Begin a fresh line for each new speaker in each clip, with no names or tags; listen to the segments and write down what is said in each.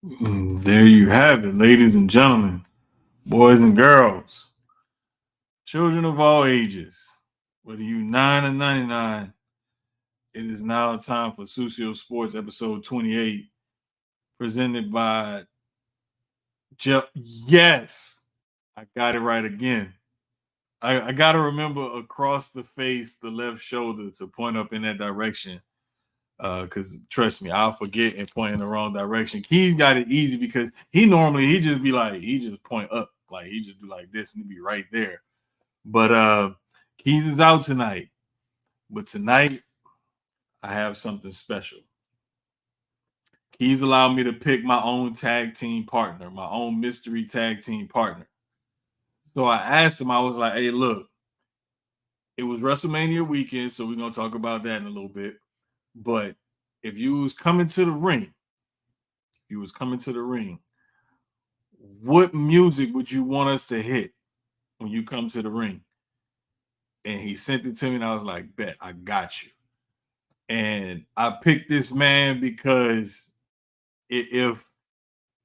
There you have it, ladies and gentlemen, boys and girls, children of all ages. Whether you 9 or 99, it is now time for Susio Sports episode 28, presented by Jeff. Yes, I got it right again. I got to remember across the face, the left shoulder to point up in that direction. Because trust me, I'll forget and point in the wrong direction. Keyz got it easy because he just be like, he just point up, like he just do like this and he be right there. But Keyz is out tonight. But tonight I have something special. Keyz allowed me to pick my own tag team partner, my own mystery tag team partner. So I asked him, I was like, hey, look, it was WrestleMania weekend, so we're gonna talk about that in a little bit. But if you was coming to the ring, what music would you want us to hit when you come to the ring? And he sent it to me, and I was like, bet, I got you. And I picked this man because if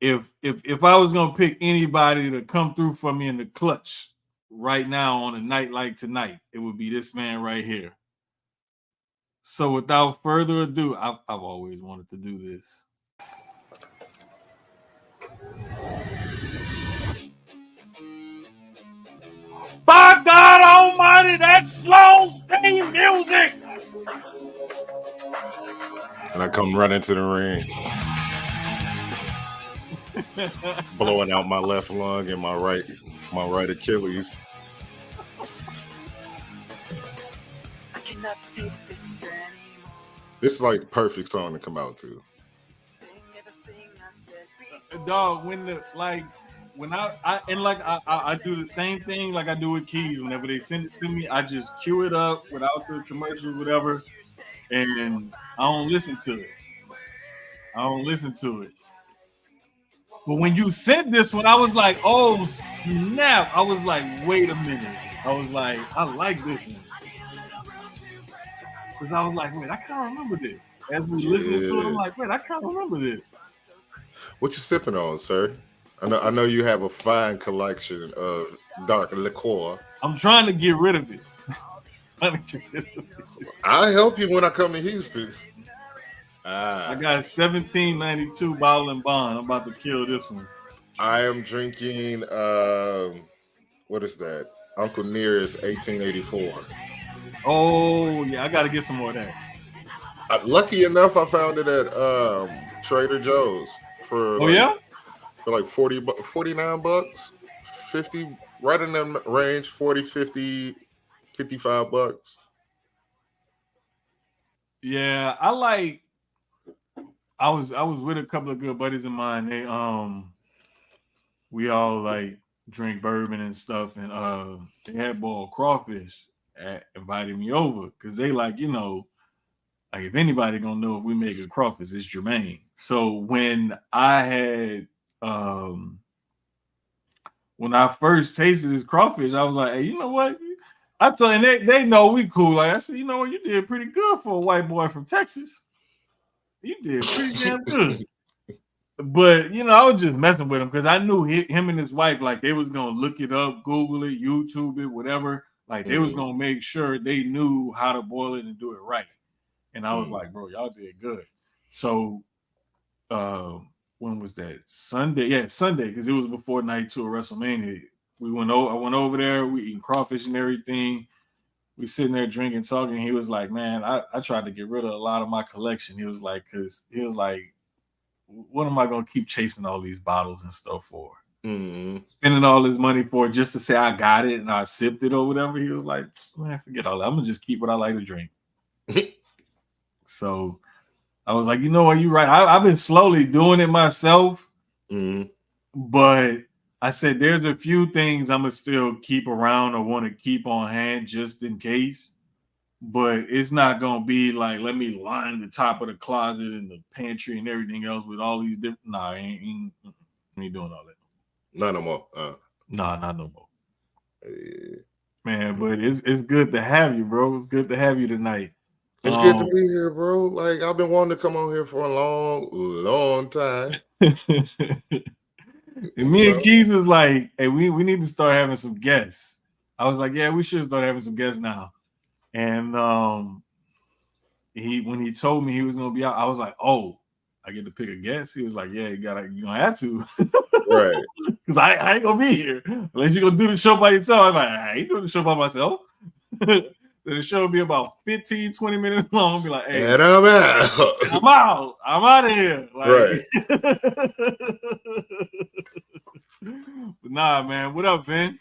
I was gonna pick anybody to come through for me in the clutch right now on a night like tonight, it would be this man right here. So without further ado, I've always wanted to do this. By God Almighty, that's slow steam music.
And I come running to the ring, blowing out my left lung and my right Achilles.
I cannot take this anymore.
This is like the perfect song to come out to.
Dog, when I do the same thing like I do with Keyz. Whenever they send it to me, I just cue it up without the commercials, whatever, and I don't listen to it. But when you sent this one, I was like, oh snap! I was like, wait a minute. I was like, I like this one. Because I was like, wait, I can't remember this. As we listening to it, I'm like, wait, I can't remember this.
What you sipping on, sir? I know you have a fine collection of dark liqueur.
I'm trying to get rid of it.
I'll help you when I come to Houston.
I got 1792 bottle and bond. I'm about to kill this one.
I am drinking, what is that? Uncle Nearest 1884.
Oh, yeah, I got to get some more of that.
Lucky enough, I found it at Trader Joe's for for like 49 bucks, 50, right in that range, 40, 50, 55 bucks.
Yeah, I was with a couple of good buddies of mine. They we all like drink bourbon and stuff, and they had boiled crawfish, invited me over because they like, like if anybody gonna know if we make a crawfish, it's Jermaine. So when I first tasted this crawfish, I was like, hey, you know what? I told them they know we cool. Like I said, you know what, you did pretty good for a white boy from Texas. You did pretty damn good. But I was just messing with him because I knew him and his wife, like they was gonna look it up, Google it, YouTube it, whatever. Like they was gonna make sure they knew how to boil it and do it right. And I was like, bro, y'all did good. So when was that? Sunday? Yeah, Sunday, because it was before night 2 of WrestleMania. I went over there, we eating crawfish and everything. We sitting there drinking, talking. He was like, man, I tried to get rid of a lot of my collection. He was like, what am I gonna keep chasing all these bottles and stuff for? Spending all this money for just to say I got it and I sipped it or whatever. He was like, man, forget all that. I'm gonna just keep what I like to drink. So I was like, you know what, you're right. I've been slowly doing it myself, but I said there's a few things I'm gonna still keep around or want to keep on hand just in case. But it's not gonna be like, let me line the top of the closet and the pantry and everything else with all these different. Nah, I ain't doing all that.
Not no more.
Nah, not no more. Man, but it's good to have you, bro. It's good to have you tonight.
It's good to be here, bro. Like I've been wanting to come on here for a long time.
And me and Keyz was like, hey, we need to start having some guests. I was like, yeah, we should start having some guests now. And when he told me he was gonna be out, I was like, oh, I get to pick a guest. He was like, yeah, you're gonna have to.
Right.
Because I ain't gonna be here. Unless you're gonna do the show by yourself. I'm like, I ain't doing the show by myself. The show will be about 15, 20 minutes long. I'll be like, hey,
and I'm out.
I'm out of here. Like,
Right.
But nah, man. What up, Vin?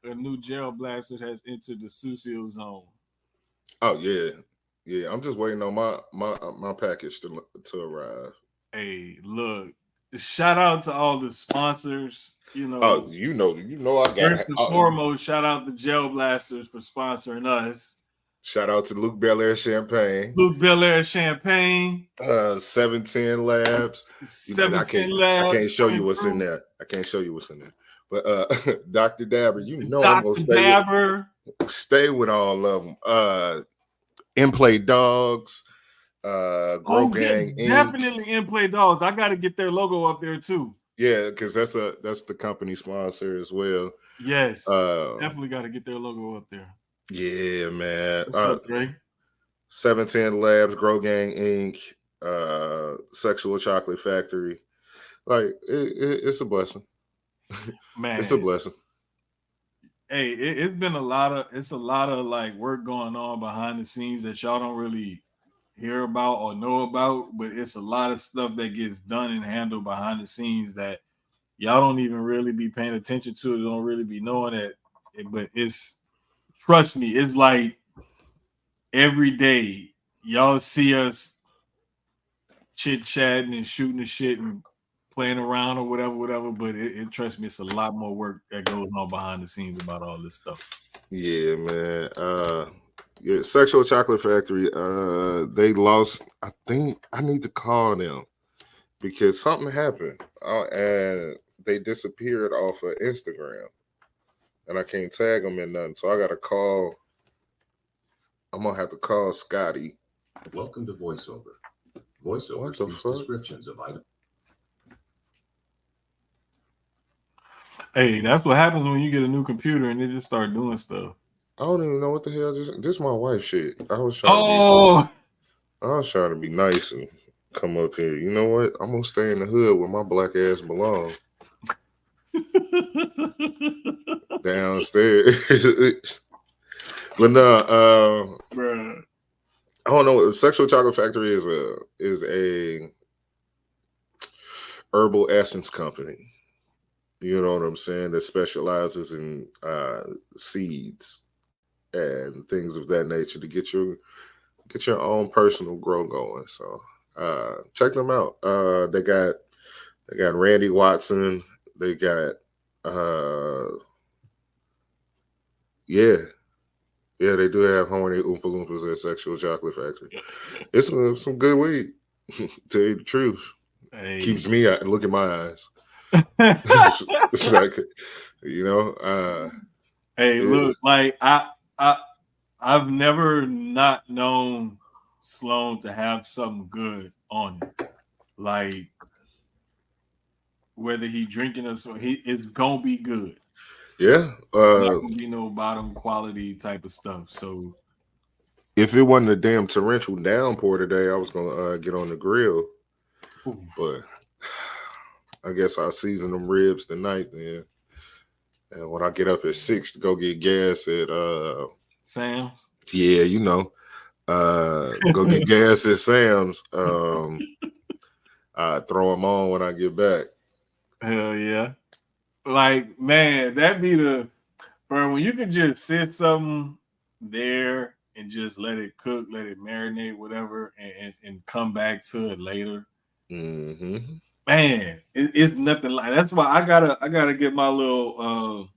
A new jail blaster has entered the Susio zone.
Oh yeah. Yeah, I'm just waiting on my package to arrive.
Hey, look. Shout out to all the sponsors. You know,
I got
first and foremost, shout out to Jail Blasters for sponsoring us.
Shout out to Luke Belair Champagne.
Luke Belair Champagne.
710 Labs.
710 Labs.
I can't show you what's in there. But Dr. Dabber,
Dr.
I'm gonna stay with all of them. In-Play Dogs. Grow Gang Inc.
Definitely In-Play Dogs. I gotta get their logo up there too.
Yeah, because that's the company sponsor as well.
Yes. Definitely gotta get their logo up there.
Yeah, man.
What's up, Dre?
710 Labs, Grow Gang Inc., Sexual Chocolate Factory. Like it's a blessing.
Man,
it's a blessing.
Hey, it's a lot of like work going on behind the scenes that y'all don't really hear about or know about, but it's a lot of stuff that gets done and handled behind the scenes that y'all don't even really be paying attention to. Don't really be knowing that, but trust me, it's like every day y'all see us chit-chatting and shooting the shit and playing around or whatever, but trust me, it's a lot more work that goes on behind the scenes about all this stuff.
Yeah, man. Yeah, Sexual Chocolate Factory, they lost. I think I need to call them because something happened and they disappeared off of Instagram. And I can't tag them in nothing. So I got to call. I'm going to have to call Scotty.
Welcome to VoiceOver. VoiceOver speaks descriptions of items.
Hey, that's what happens when you get a new computer and they just start doing stuff.
I don't even know what the hell. This my wife shit. I was trying to be nice and come up here. You know what? I'm going to stay in the hood where my black ass belong. Downstairs. But no,
bruh.
I don't know. Sexual Chocolate Factory is a herbal essence company. You know what I'm saying? That specializes in seeds and things of that nature to get your own personal grow going. So check them out. They got Randy Watson. They got yeah, they do have horny Oompa Loompas at Sexual Chocolate Factory. It's some good weed, to tell you the truth.
Hey.
Keeps me out and look in my eyes. It's like,
hey, look, like I've never not known Sloan to have something good on it. Like whether he drinking us or it's gonna be good.
Yeah.
It's not gonna be no bottom quality type of stuff. So
if it wasn't a damn torrential downpour today, I was gonna get on the grill. Ooh. But I guess I'll season them ribs tonight then. And when I get up at 6 to go get gas at
Sam's.
Yeah, go get gas at Sam's. I throw them on when I get back.
Hell yeah. Like, man, that'd be bro, when you can just sit something there and just let it cook, let it marinate, whatever, and come back to it later.
Mm-hmm.
Man, it's nothing like. That's why I gotta get my little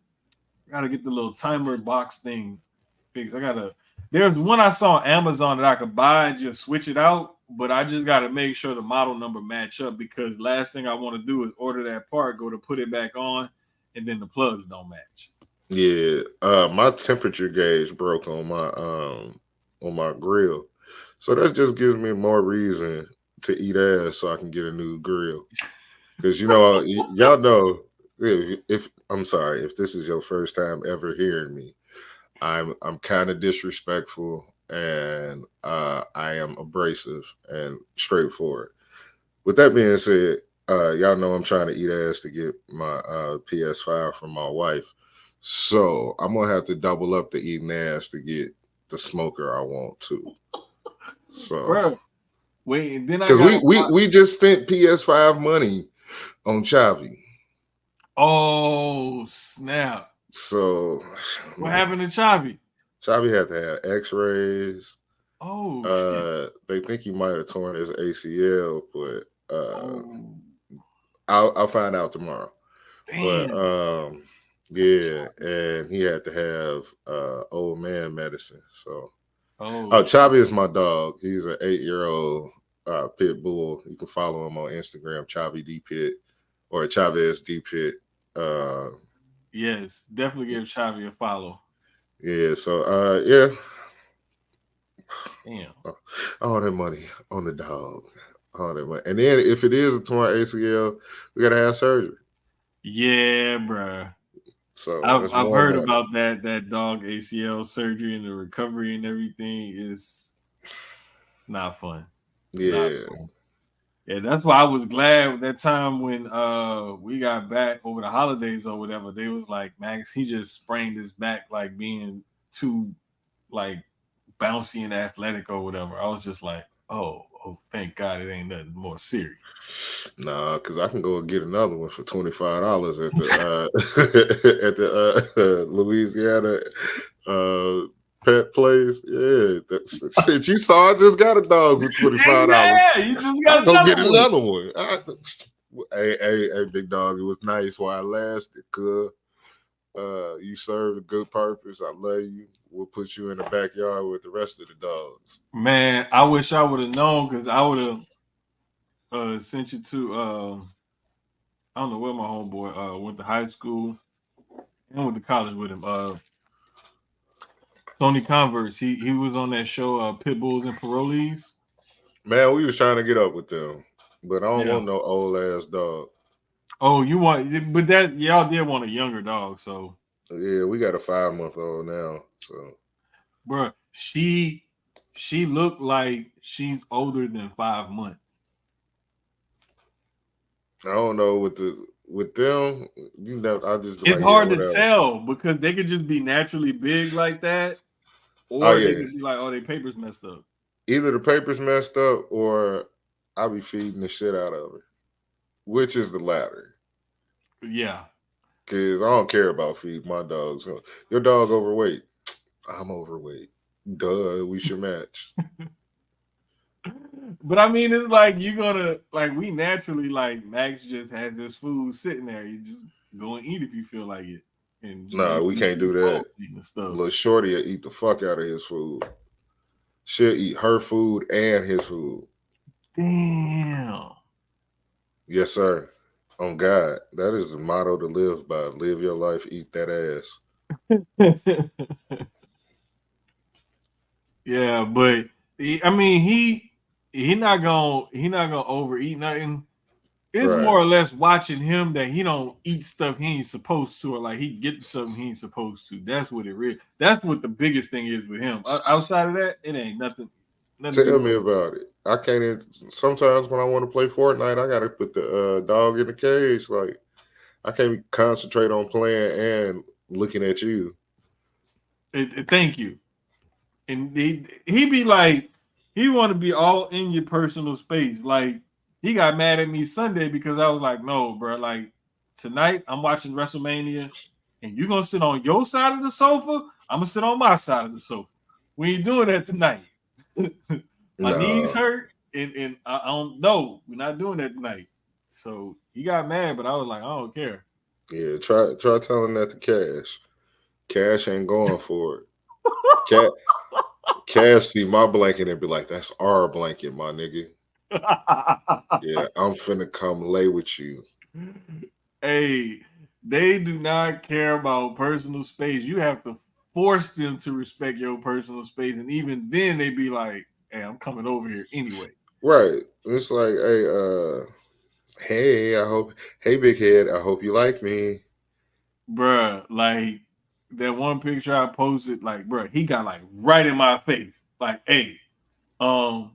gotta get the little timer box thing fixed. There's one I saw on Amazon that I could buy and just switch it out, but I just gotta make sure the model number match up because last thing I want to do is order that part, go to put it back on, and then the plugs don't match.
Yeah, my temperature gauge broke on my grill, So that just gives me more reason to eat ass so I can get a new grill. Because y'all know if I'm sorry if this is your first time ever hearing me, I'm kind of disrespectful and I am abrasive and straightforward. With that being said, y'all know I'm trying to eat ass to get my PS5 from my wife. So I'm gonna have to double up the eating ass to get the smoker I want to. So,
bro. Wait, and then I
because
got
we just spent PS5 money on Chavi.
oh snap!
So,
What
man,
happened to Chavi?
Chavi had to have X-rays.
Oh shit!
They think he might have torn his ACL, but
Oh
I'll find out tomorrow. But
damn!
yeah, and he had to have old man medicine. So
Oh shit!
Chavi is my dog. He's an 8-year-old pit bull. You can follow him on Instagram, Chavi D Pit or Chavez D Pit.
Yes, definitely give Chavi a follow.
Yeah, so yeah.
Damn.
All that money on the dog. All that money. And then if it is a torn ACL, we gotta have surgery.
Yeah, bruh.
So
I've
that's
I've
more
heard
money.
about that dog ACL surgery and the recovery and everything is not fun. Not
Yeah.
fun. Yeah, that's why I was glad that time when we got back over the holidays or whatever. They was like, Max, he just sprained his back like being too like bouncy and athletic or whatever. I was just like, oh, thank God it ain't nothing more serious.
Nah, because I can go and get another one for $25 at the at the Louisiana pet place. Yeah, that's shit. You saw I just got a dog with $25.
Yeah, you just
I
got
go get
another one.
another one. Hey, big dog. It was nice while I lasted. Cause you served a good purpose. I love you. We'll put you in the backyard with the rest of the dogs.
Man, I wish I would have known because I would have sent you to I don't know where my homeboy went to high school and went to college with him. Tony Converse. He was on that show Pit Bulls and Parolees.
Man, we was trying to get up with them, but I don't
Yeah.
want no old ass dog.
Oh, you want but that y'all did want a younger dog, so
Yeah, we got a 5-month-old now. So,
bruh, she looked like she's older than 5 months.
I don't know with them. I just be
It's
like, yeah,
hard to
whatever.
tell because they could just be naturally big like that,
Oh
or they
yeah,
could be like, oh, their papers messed up.
either the paper's messed up or I be feeding the shit out of her. Which is the latter?
Yeah.
Because I don't care about feeding my dogs. Your dog overweight. I'm overweight. Duh, we should match.
But I mean, it's like you're gonna like we naturally like Max just has this food sitting there. You just go and eat if you feel like it, and just
Nah,
make
we
sure you
can't
keep
do that.
eating the stuff.
Little shorty will eat the fuck out of his food. She'll eat her food and his food.
Damn.
Yes, sir. On God, that is a motto to live by. Live your life, eat that ass.
Yeah, but I mean, he not gonna overeat nothing. It's
Right.
more or less watching him that he don't eat stuff he ain't supposed to, or like he get something he ain't supposed to. That's what it really. That's what the biggest thing is with him. Outside of that, it ain't nothing. Nothing to
Tell
be
me
worried about.
about it. I can't even, sometimes when I want to play Fortnite, I gotta put the dog in the cage. Like I can't concentrate on playing and looking at you.
Thank you. And he be like, he want to be all in your personal space. Like he got mad at me Sunday because I was like, no, bro. Like tonight I'm watching WrestleMania, and you're gonna sit on your side of the sofa. I'm gonna sit on my side of the sofa. We ain't doing that tonight. My knees
Nah.
hurt, and I don't know. We're not doing that tonight. So he got mad, but I was like, I don't care.
Yeah, try telling that to Cash. Cash ain't going for it. Cat Cash see my blanket and be like, that's our blanket, my nigga. Yeah, I'm finna come lay with you.
Hey, they do not care about personal space. You have to force them to respect your personal space, and even then, they be like, hey, I'm coming over here anyway.
Right. It's like, hey, big head, I hope you like me.
Bruh, like that one picture I posted, like, bruh, he got like right in my face. Like, hey, I'm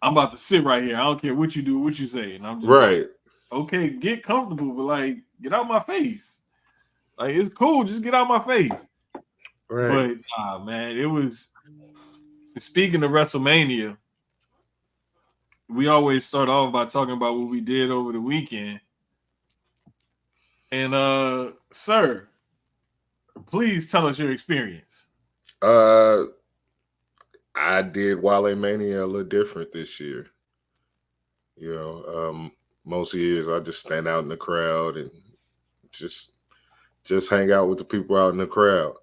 about to sit right here. I don't care what you do, what you say. And I'm just like,
Right.
okay, get comfortable, but like, get out my face. Like, it's cool, just get out my face.
Right.
But man, it was speaking of WrestleMania, we always start off by talking about what we did over the weekend. And sir, please tell us your experience.
I did Wale Mania a little different this year. You know, most years I just stand out in the crowd and just hang out with the people out in the crowd.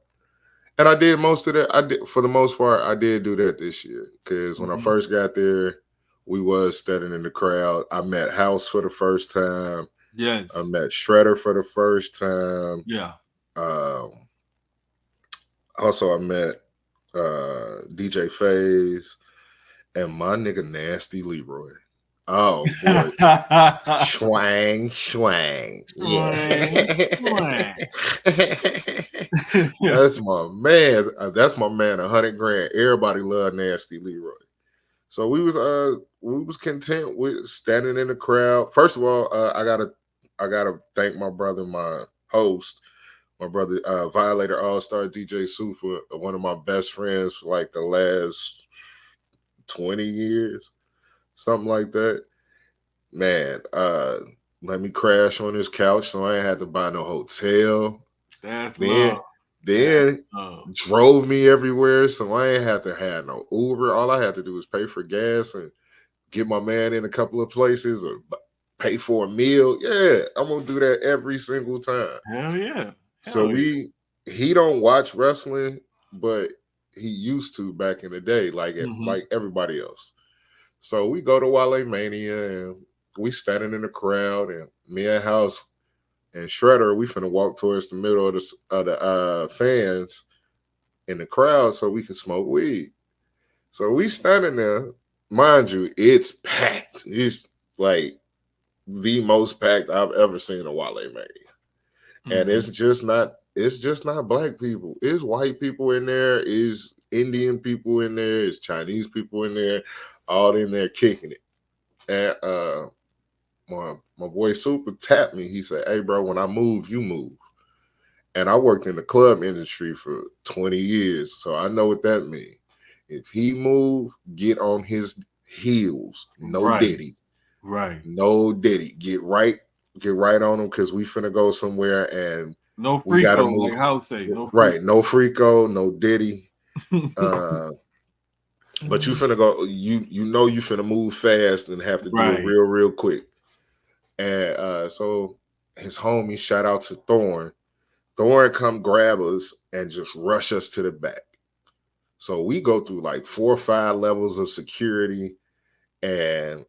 And I did most of that. I did, for the most part, I did do that this year because when I first got there, we was standing in the crowd. I met House for the first time.
Yes.
I met Shredder for the first time.
Yeah.
Also, I met DJ FaZe and my nigga Nasty Leroy. Oh boy, swang. Yeah, that's my man. That's my man. 100 grand. Everybody love Nasty Leroy. So we was content with standing in the crowd. First of all, I gotta thank my brother, my host, my brother, Violator All-Star DJ Super, one of my best friends for like the last 20 years, something like that. Man, let me crash on his couch so I ain't had to buy no hotel.
That's
then
love.
then drove me everywhere so I ain't have to have no Uber. All I had to do was pay for gas and get my man in a couple of places or pay for a meal. Yeah, I'm gonna do that every single time.
Hell yeah.
So he don't watch wrestling, but he used to back in the day, like everybody else. So we go to Wale Mania and we standing in the crowd, and me and House and Shredder, we finna walk towards the middle of the fans in the crowd so we can smoke weed. So we standing there, mind you, it's packed. It's like the most packed I've ever seen a Wale Mania. And it's just not black people. It's white people in there, it's Indian people in there, it's Chinese people in there, all in there kicking it. And my boy Super tapped me. He said, "Hey bro, when I move, you move." And I worked in the club industry for 20 years, so I know what that means. If he move, get on his heels. No diddy.
Right.
No diddy. Get right on him because we finna go somewhere and
no freako,
we gotta move.
Like how say no freako.
Right, no freako, no diddy. But you finna go, you know you finna move fast and have to do it real quick. And so his homie, shout out to Thorn. Thorn come grab us and just rush us to the back. So we go through like 4 or 5 levels of security, and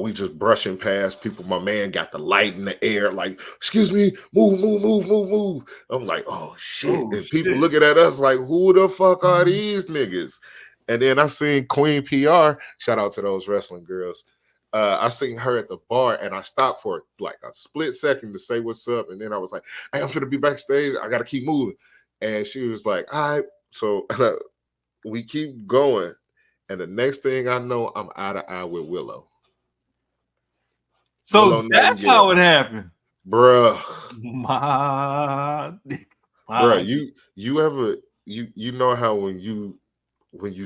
we just brushing past people. My man got the light in the air, like, excuse me, move. I'm like, oh shit. And people looking at us like, who the fuck are these niggas? And then I seen Queen PR, shout out to those wrestling girls. I seen her at the bar and I stopped for like a split second to say what's up. And then I was like, hey, I'm finna be backstage. I gotta keep moving. And she was like, all right. So we keep going. And the next thing I know, I'm eye to eye with Willow.
So Willow that's how it happened.
Bruh.
Bruh,
you ever you know how when you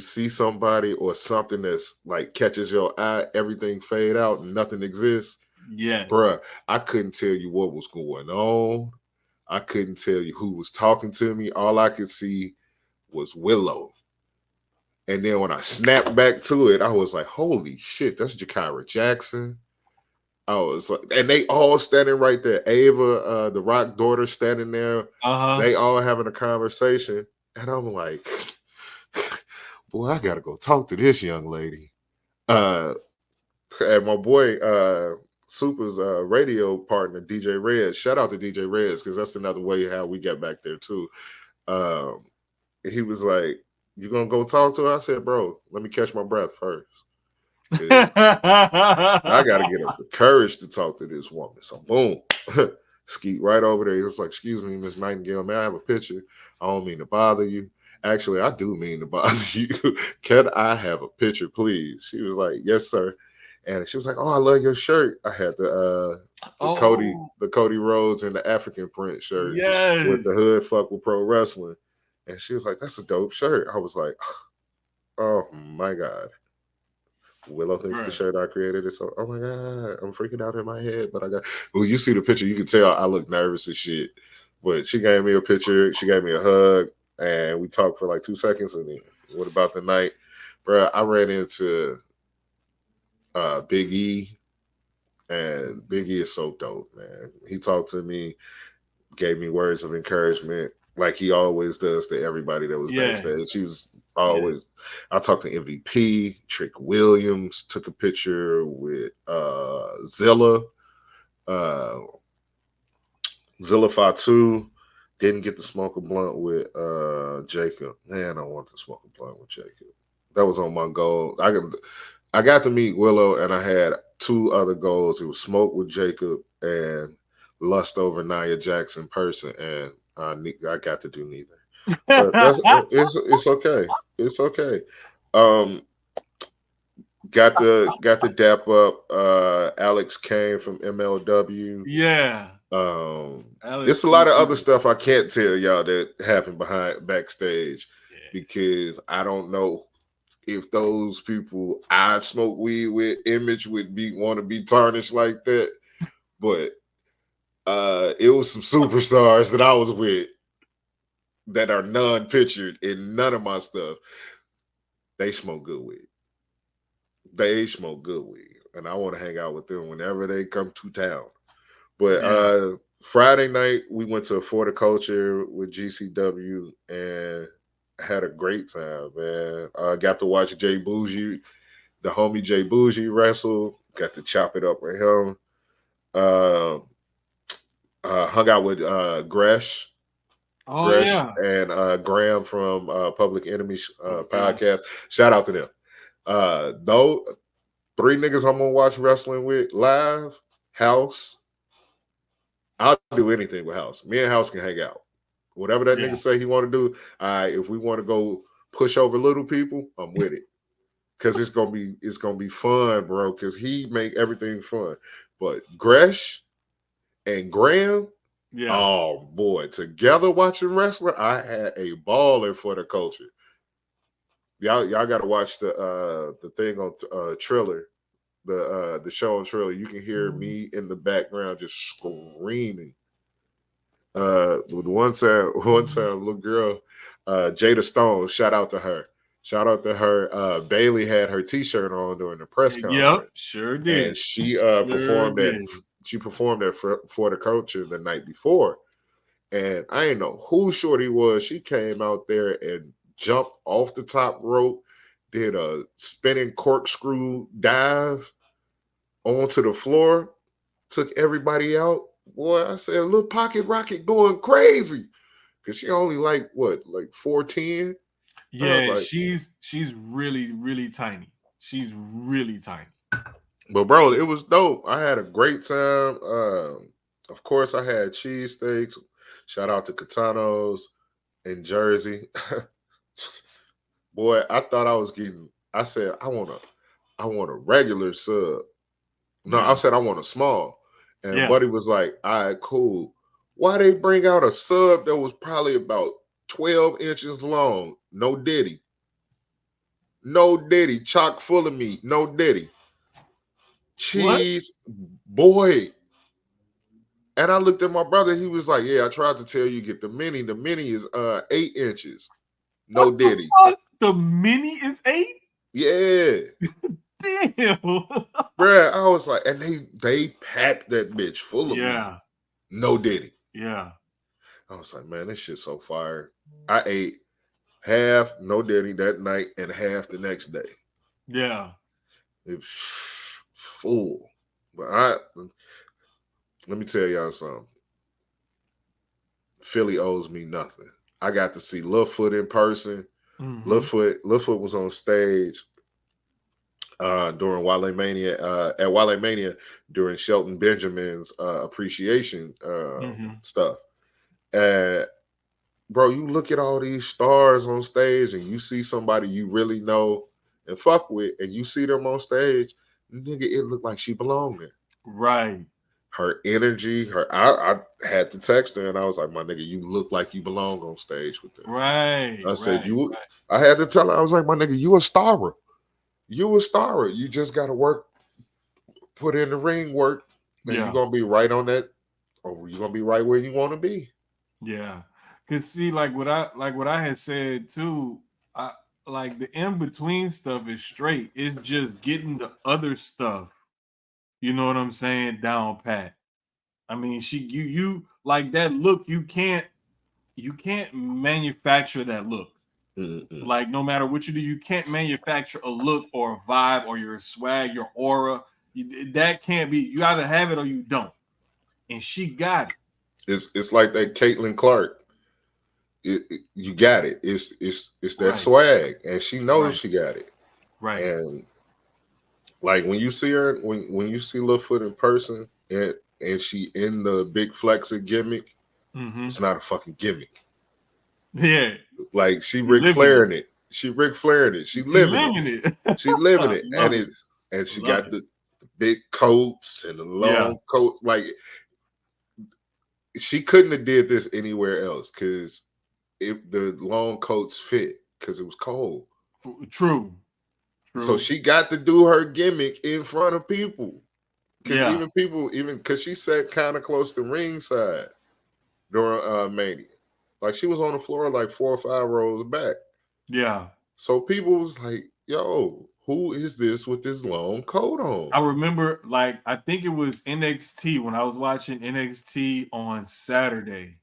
see somebody or something that's like catches your eye, everything fade out and nothing exists.
Yes.
Bruh, I couldn't tell you what was going on. I couldn't tell you who was talking to me. All I could see was Willow. And then when I snapped back to it, I was like, holy shit, that's Jakira Jackson. I was like, and they all standing right there. Ava, the Rock daughter, standing there. They all having a conversation. And I'm like, boy, I gotta go talk to this young lady. And my boy Super's radio partner, DJ Reds. Shout out to DJ Reds, because that's another way how we get back there too. He was like, You gonna go talk to her? I said, bro, let me catch my breath first. I got to get up the courage to talk to this woman. So boom, skeet right over there. He was like, "Excuse me, Miss Nightingale, may I have a picture? I don't mean to bother you. Actually, I do mean to bother you. Can I have a picture, please?" She was like, "Yes, sir." And she was like, "Oh, I love your shirt." I had the Cody Rhodes and the African print shirt with the hood fuck with pro wrestling. And she was like, "That's a dope shirt." I was like, "Oh my God." Willow thinks the shirt I created is so. Oh my God, I'm freaking out in my head. But I got. Well, you see the picture, you can tell I look nervous as shit. But she gave me a picture. She gave me a hug, and we talked for like 2 seconds. And then, what about the night, bro? I ran into Big E, and Big E is so dope, man. He talked to me, gave me words of encouragement, like he always does to everybody that was backstage. He was always. I talked to MVP, Trick Williams, took a picture with Zilla, Zilla Fatu. Didn't get to smoke a blunt with Jacob. Man, I want to smoke a blunt with Jacob. That was on my goal. I got to meet Willow, and I had 2 other goals. It was smoke with Jacob and lust over Nia Jax in person, and I got to do neither. But it's okay. It's okay. Got the dap up Alex Kane from MLW.
Yeah.
It's a lot of other stuff I can't tell y'all that happened backstage because I don't know if those people I smoke weed with image would want to be tarnished like that. But it was some superstars that I was with that are non-pictured in none of my stuff. They smoke good weed. They smoke good weed. And I want to hang out with them whenever they come to town. But Friday night, we went to Horticulture with GCW and had a great time, man. Got to watch Jay Bougie, the homie Jay Bougie wrestle. Got to chop it up with him. Hung out with Gresh. And Graham from Public Enemies podcast. Shout out to them. Though 3 niggas I'm gonna watch wrestling with live. House. I'll do anything with House. Me and House can hang out. Whatever that nigga say he want to do. If we want to go push over little people, I'm with it. Cause it's gonna be fun, bro. Cause he make everything fun. But Gresh and Graham. Oh boy, together watching wrestling, I had a ball for the culture. Y'all got to watch the thing on Triller, the show on Triller. You can hear me in the background just screaming. One time, little girl, Jada Stone. Shout out to her. Bailey had her T-shirt on during the press conference.
Yep, sure did.
And she performed that. She performed that for the culture the night before. And I didn't know who Shorty was. She came out there and jumped off the top rope, did a spinning corkscrew dive onto the floor, took everybody out. Boy, I said, little pocket rocket going crazy. Because she only like 4'10".
Yeah, she's really, really tiny. She's really tiny.
But bro, it was dope. I had a great time. Of course, I had cheesesteaks. Shout out to Catano's in Jersey. Boy, I thought I was getting. I said I want a regular sub. No, I said I want a small. And Buddy was like, "All right, cool. Why they bring out a sub that was probably about 12 inches long? No diddy. Chock full of meat. No diddy. Cheese, boy." And I looked at my brother. He was like, "Yeah, I tried to tell you get the mini. The mini is 8 inches. No diddy.
The mini is 8?
Yeah.
Damn.
Bruh, I was like, and they packed that bitch full of meat. No diddy.
Yeah.
I was like, man, this shit's so fire. I ate half no diddy that night and half the next day.
Yeah.
It was full. But let me tell y'all something. Philly owes me nothing. I got to see Littlefoot in person. Littlefoot was on stage during Wale Mania at Wale Mania during Shelton Benjamin's appreciation stuff. And bro, you look at all these stars on stage and you see somebody you really know and fuck with, and you see them on stage, nigga, it looked like she belonged there.
Right.
Her energy, I had to text her and I was like, my nigga, you look like you belong on stage with them.
Right.
I said, I had to tell her, I was like, my nigga, you a star. You a star. You just gotta work, put in the ring work, and you're gonna be right on that, or you're gonna be right where you want to be.
Yeah. Cause see, like what I had said too, I like the in between stuff is straight. It's just getting the other stuff, you know what I'm saying, down pat. I mean, you like that look, you can't manufacture that look. Like no matter what you do, you can't manufacture a look or a vibe or your swag, your aura. That can't be. You either have it or you don't. And she got it.
It's like that Caitlin Clark. You got it. It's that swag, and she knows she got it.
Right.
And like when you see her, when you see Littlefoot in person, and she in the big flexer gimmick, it's not a fucking gimmick.
Yeah.
Like she Ric Flairing it. She Ric Flairing it. She living it. She living it. And she got the big coats and the long coats. Like she couldn't have did this anywhere else because the long coats fit because it was cold.
True.
So she got to do her gimmick in front of people. Because even because she sat kind of close to ringside during Mania. Like she was on the floor like 4 or 5 rows back.
Yeah.
So people was like, yo, who is this with this long coat on?
I remember, like, I think it was NXT when I was watching NXT on Saturday.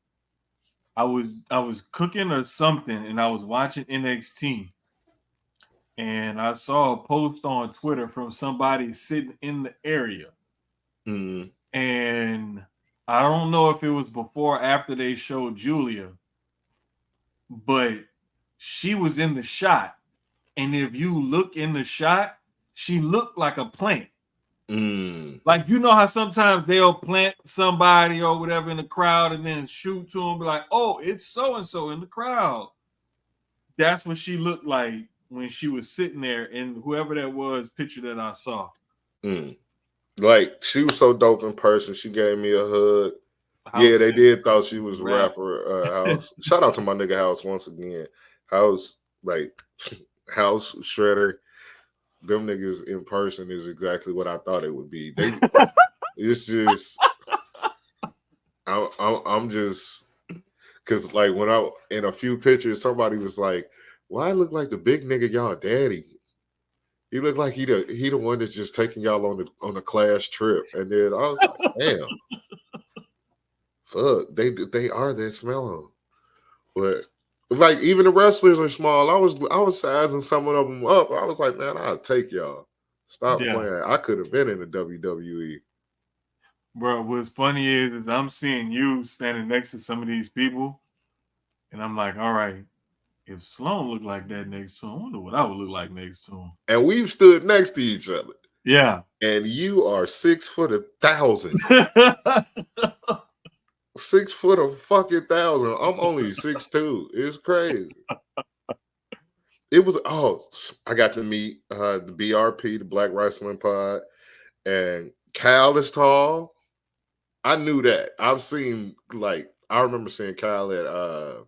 I was cooking or something and I was watching NXT. And I saw a post on Twitter from somebody sitting in the area. And I don't know if it was before or after they showed Julia, but she was in the shot. And if you look in the shot, she looked like a plant. Like, you know how sometimes they'll plant somebody or whatever in the crowd and then shoot to them, be like, oh, it's so-and-so in the crowd. That's what she looked like when she was sitting there, and whoever that was, picture that I saw.
Like, she was so dope in person. She gave me a hug. Yeah, they did thought she was a rapper. House. Shout out to my nigga House once again. House Shredder. Them niggas in person is exactly what I thought it would be. It's just, I'm just, because like when I in a few pictures, somebody was like, "Why I look like the big nigga y'all daddy? He looked like he the one that's just taking y'all on a class trip." And then I was like, "Damn, fuck, they are that smell." But like even the wrestlers are small. I was sizing some of them up. I was like, man, I'll take y'all. Stop playing. I could have been in the WWE.
Bro, what's funny is I'm seeing you standing next to some of these people, and I'm like, all right, if Sloan looked like that next to him, I wonder what I would look like next to him.
And we've stood next to each other.
Yeah.
And you are 6'1,000. 6'1,000. I'm only 6'2". It's crazy. It was I got to meet the BRP, the Black Wrestling Pod, and Kyle is tall. I knew that. I've seen I remember seeing Kyle at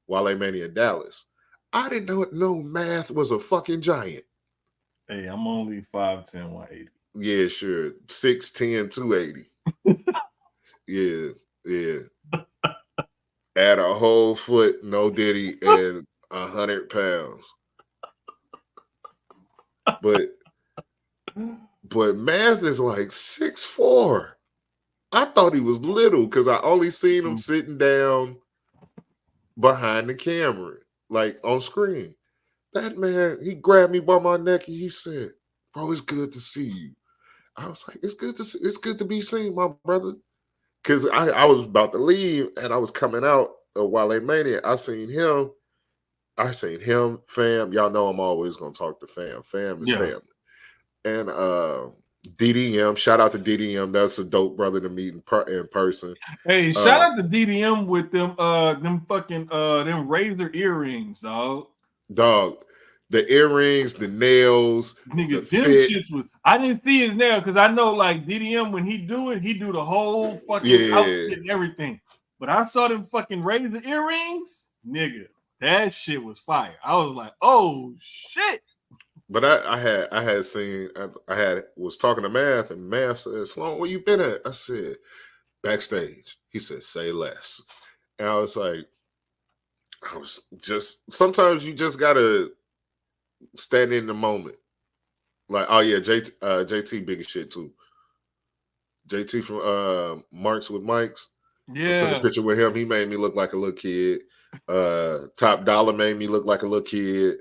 Wale Mania Dallas. I didn't know math was a fucking giant.
Hey, I'm only 5'10", 180.
Yeah, sure. 6'10", 280. Yeah. Add a whole foot, no diddy, and 100 pounds. But math is like 6'4". I thought he was little because I only seen him sitting down behind the camera, like on screen. That man, he grabbed me by my neck and he said, "Bro, it's good to see you." I was like, "It's good to be seen, my brother." Because I was about to leave and I was coming out of Wale Mania. I seen him. I seen him, Fam. Y'all know I'm always gonna talk to Fam. Fam is family. And DDM, shout out to DDM. That's a dope brother to meet in person.
Hey, shout out to DDM with them fucking them razor earrings, dog.
Dog, the earrings, the nails,
nigga,
the
them
fit.
shits was. I didn't see his nail because I know like DDM when he do it, he do the whole fucking outfit and everything. But I saw them fucking razor earrings, nigga. That shit was fire. I was like, oh shit.
But I was talking to Math, and Math said, Sloan, where you been at? I said, backstage. He said, say less. And I was like, sometimes you just gotta stand in the moment. Like, oh yeah, JT big as shit too. JT from Marks with Mikes.
Yeah.
I took a picture with him. He made me look like a little kid. Top Dollar made me look like a little kid.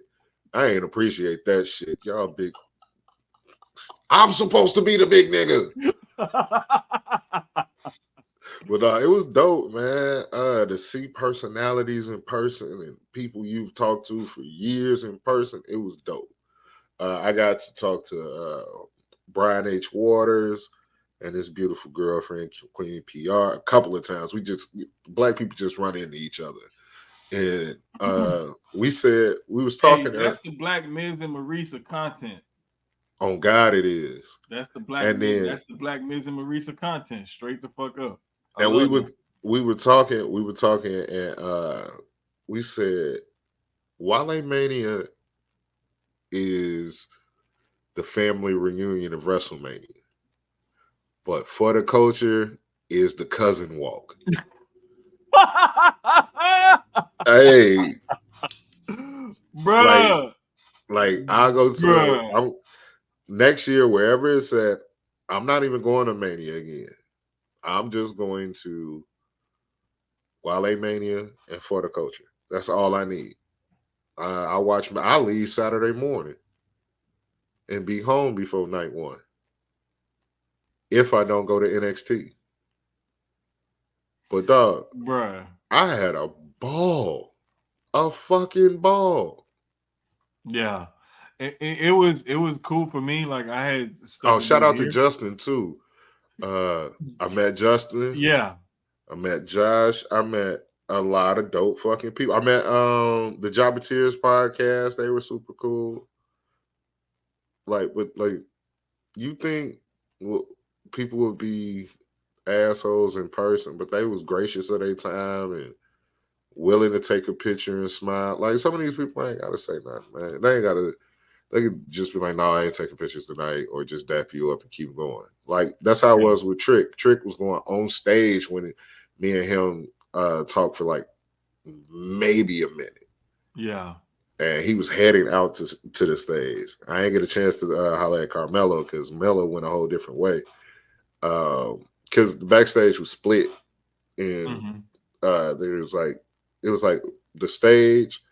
I ain't appreciate that shit. Y'all big. I'm supposed to be the big nigga. But it was dope, man. To see personalities in person and people you've talked to for years in person, it was dope. I got to talk to Brian H. Waters and his beautiful girlfriend, Queen PR, a couple of times. Black people just run into each other. And we was talking.
Hey, that's the Black Miz and Marisa content.
On God, it is.
That's the Black Miz. That's the Black Miz and Marisa content. Straight the fuck up.
And we were talking, and we said Wale Mania is the family reunion of WrestleMania, but for the culture is the cousin walk. Hey,
bruh.
Like I'll go to next year wherever it's at. I'm not even going to Mania again. I'm just going to Wale Mania and For the Culture. That's all I need. I'll leave Saturday morning and be home before night one. If I don't go to NXT. But dog,
bruh,
I had a ball. A fucking ball.
Yeah. It was cool for me. Like I had
stuff. Shout out to Justin too. I met Justin.
Yeah.
I met Josh. I met a lot of dope fucking people. I met the Jobbeteers podcast. They were super cool. You think people would be assholes in person, but they was gracious of their time and willing to take a picture and smile. Like some of these people ain't gotta say nothing, man. They could just be like, no, I ain't taking pictures tonight, or just dap you up and keep going. Like that's how it was with Trick. Trick was going on stage when me and him talked for like maybe a minute.
Yeah.
And he was heading out to the stage. I ain't get a chance to holler at Carmelo because Melo went a whole different way. Because the backstage was split, and it was like the stage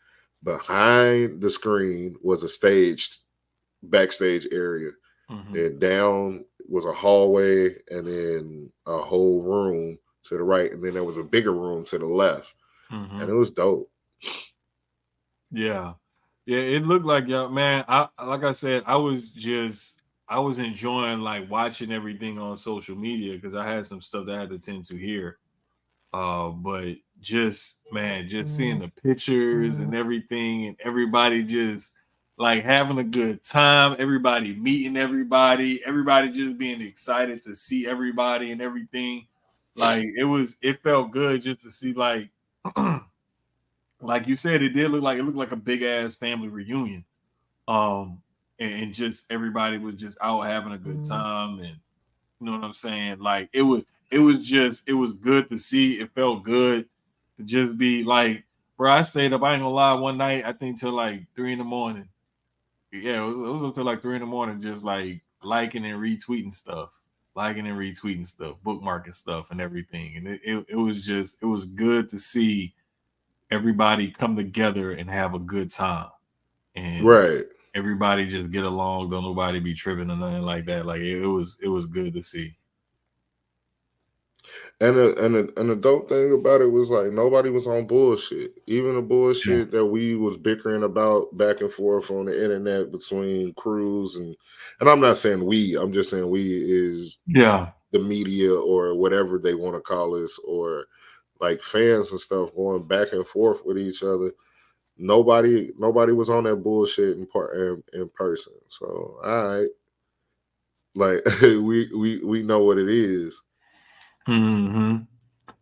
behind the screen was a staged backstage area, and down was a hallway, and then a whole room to the right, and then there was a bigger room to the left, and it was dope.
Yeah, it looked like y'all, man. Like I said, I was enjoying like watching everything on social media because I had some stuff that I had to tend to here. But just seeing the pictures and everything, and everybody just like having a good time, everybody meeting everybody just being excited to see everybody and everything. Like it felt good just to see like like you said, it looked like a big ass family reunion. And just everybody was just out having a good time, and you know what I'm saying? Like it was good to see. It felt good to just be like, bro, I stayed up, I ain't gonna lie, one night, I think till like 3 a.m. Yeah, it was up till like 3 a.m, just like liking and retweeting stuff, bookmarking stuff and everything. And it was good to see everybody come together and have a good time. And everybody just get along, don't nobody be tripping or nothing like that. Like it was good to see.
And the dope thing about it was like nobody was on bullshit. Even the bullshit that we was bickering about back and forth on the internet between crews and I'm not saying we, I'm just saying we is the media or whatever they want to call us, or like fans and stuff going back and forth with each other. Nobody was on that bullshit in person. So all right, like we know what it is.
Mm-hmm.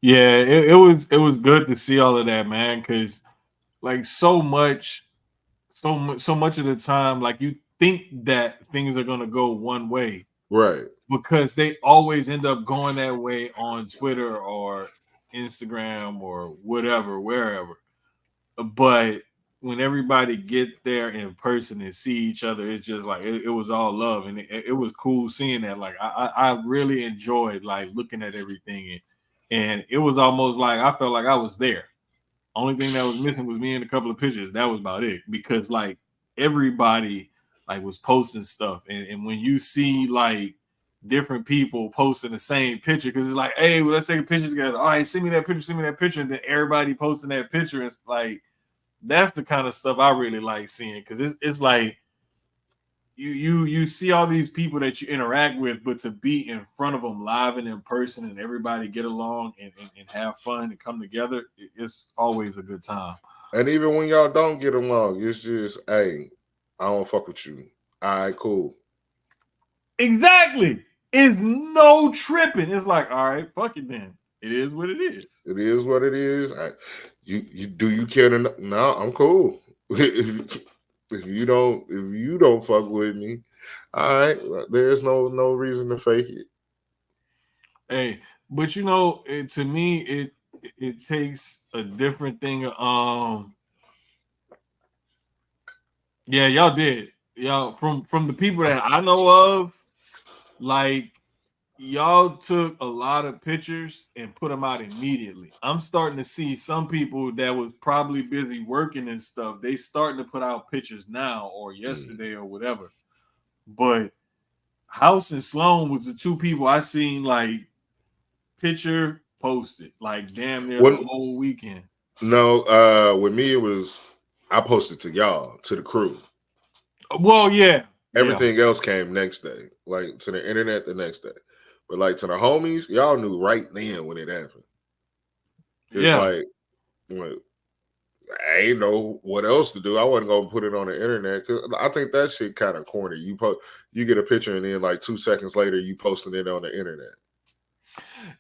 Yeah, it was good to see all of that, man, because like so much of the time, like you think that things are gonna go one way,
right?
Because they always end up going that way on Twitter or Instagram or whatever, wherever. But when everybody get there in person and see each other, it's just like it was all love, and it was cool seeing that. Like I really enjoyed like looking at everything, and it was almost like I felt like I was there. Only thing that was missing was me in a couple of pictures. That was about it, because like everybody like was posting stuff, and when you see like different people posting the same picture, because it's like, hey, well, let's take a picture together. All right, send me that picture, and then everybody posting that picture. It's like that's the kind of stuff I really like seeing, because it's like you see all these people that you interact with, but to be in front of them live and in person and everybody get along and have fun and come together, it's always a good time.
And even when y'all don't get along, it's just, hey, I don't fuck with you. All right, cool.
Exactly. It's no tripping. It's like, all right, fuck it then. It is what it is.
It is what it is. You do you care to know? No, I'm cool. if you don't fuck with me, all right, there's no reason to fake it.
Hey, but you know, to me, it takes a different thing. Yeah, y'all did. Y'all from the people that I know of, like y'all took a lot of pictures and put them out immediately. I'm starting to see some people that was probably busy working and stuff. They starting to put out pictures now or yesterday or whatever. But House and Sloan was the two people I seen like picture posted like damn near the whole weekend.
No, with me it was I posted to y'all, to the crew.
Well, yeah.
Everything else came next day, like to the internet the next day. But like to the homies, y'all knew right then when it happened. It's like I ain't know what else to do. I wasn't gonna put it on the internet because I think that shit kind of corny. You get a picture and then like 2 seconds later you posting it on the internet.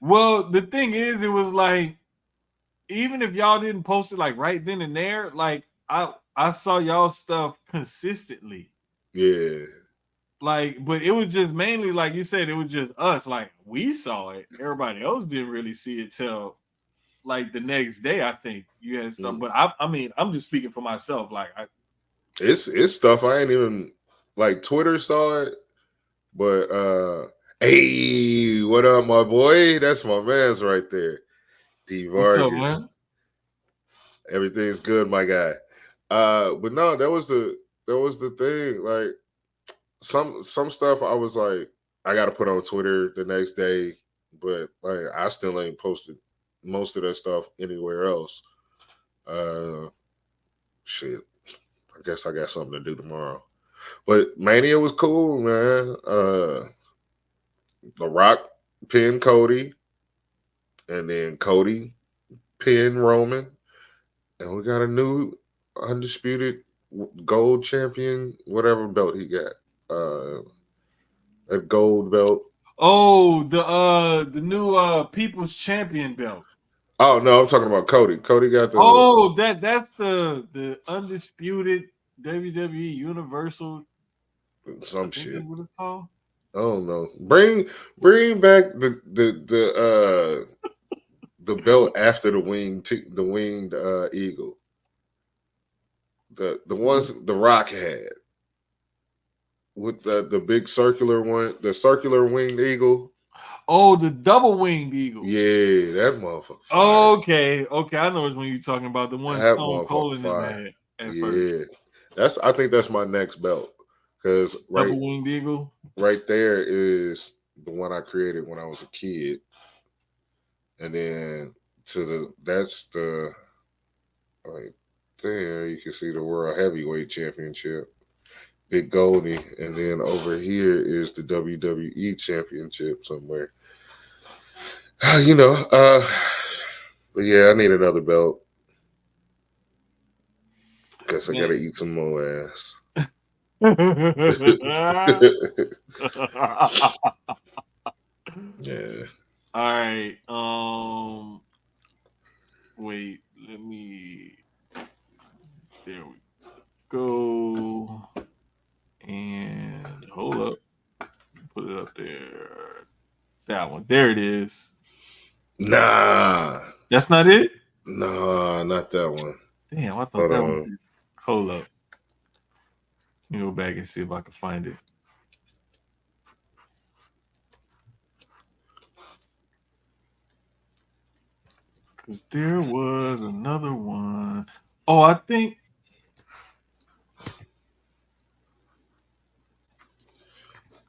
Well, the thing is, it was like even if y'all didn't post it like right then and there, like I saw y'all stuff consistently.
Yeah.
Like, but it was just mainly like you said, it was just us. Like we saw it. Everybody else didn't really see it till like the next day. I think you had stuff, but I mean, I'm just speaking for myself. Like
it's stuff I ain't even like Twitter saw it, but hey, what up, my boy? That's my man's right there. D Vargas.
What's up, man?
Everything's good, my guy. But no, that was the thing. Like some stuff I was like, I gotta put on Twitter the next day, but like I still ain't posted most of that stuff anywhere else. Shit. I guess I got something to do tomorrow. But Mania was cool, man. The Rock pinned Cody, and then Cody pinned Roman, and we got a new undisputed gold champion, whatever belt he got. A gold belt.
Oh, the new People's Champion belt.
Oh no, I'm talking about Cody. Cody got the.
Oh, that's the undisputed WWE Universal.
Some shit.
That's what it's called.
I don't know. Bring back the belt after the winged eagle. The ones the Rock had with the big circular one, the circular winged eagle.
Oh, the double winged eagle.
Yeah, that motherfucker.
Fire. Okay, I know which one you're talking about. The one
that
Stone Cold in them had at first.
I think that's my next belt because
double winged eagle.
Right there is the one I created when I was a kid. and then that's the right there. You can see the World Heavyweight Championship, Big Goldie, and then over here is the WWE Championship somewhere. You know, but yeah, I need another belt. Guess I gotta eat some more ass. Yeah.
All right. Wait. Let me. There we go. And hold up. Put it up there. That one. There it is.
Nah.
That's not it?
Nah, not that one.
Damn, I thought that was it. Hold up. Let me go back and see if I can find it. Because there was another one. Oh, I think.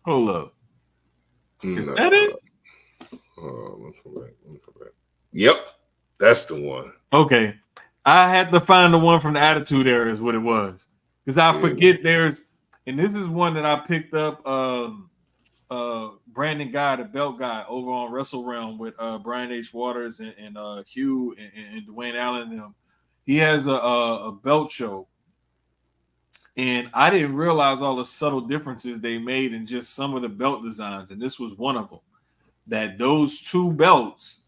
Hold up. Is that it?
Let me come back. Yep. That's the one.
Okay. I had to find the one from the Attitude Era is what it was. Because I forget there's, and this is one that I picked up Brandon Guy, the belt guy, over on Wrestle Realm with Brian H. Waters and Hugh and Dwayne Allen and them. He has a belt show. And I didn't realize all the subtle differences they made in just some of the belt designs. And this was one of them. That those two belts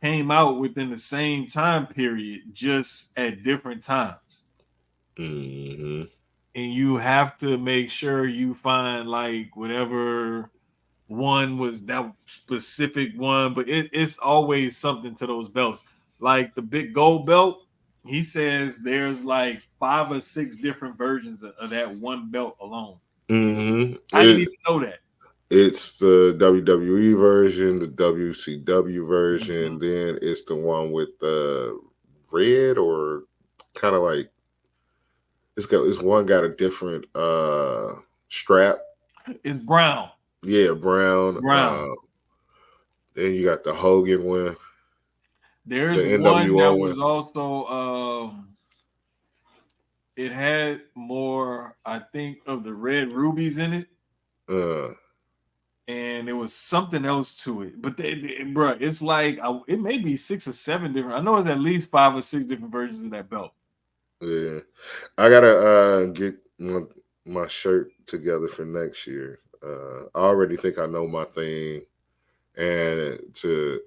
came out within the same time period, just at different times.
Mm-hmm.
And you have to make sure you find like whatever one was that specific one, but it's always something to those belts. Like the big gold belt, he says there's like 5 or 6 different versions of that one belt alone.
Mm-hmm.
I didn't even know that.
It's the WWE version, the WCW version, then it's the one with the red or kind of like it's one got a different strap.
It's brown.
Yeah, brown. Then you got the Hogan one.
There's the one that was also it had more, I think, of the red rubies in it. And there was something else to it. But bro, it's like it may be 6 or 7 different. I know it's at least 5 or 6 different versions of that belt.
Yeah. I gotta get my shirt together for next year. I already think I know my thing. And to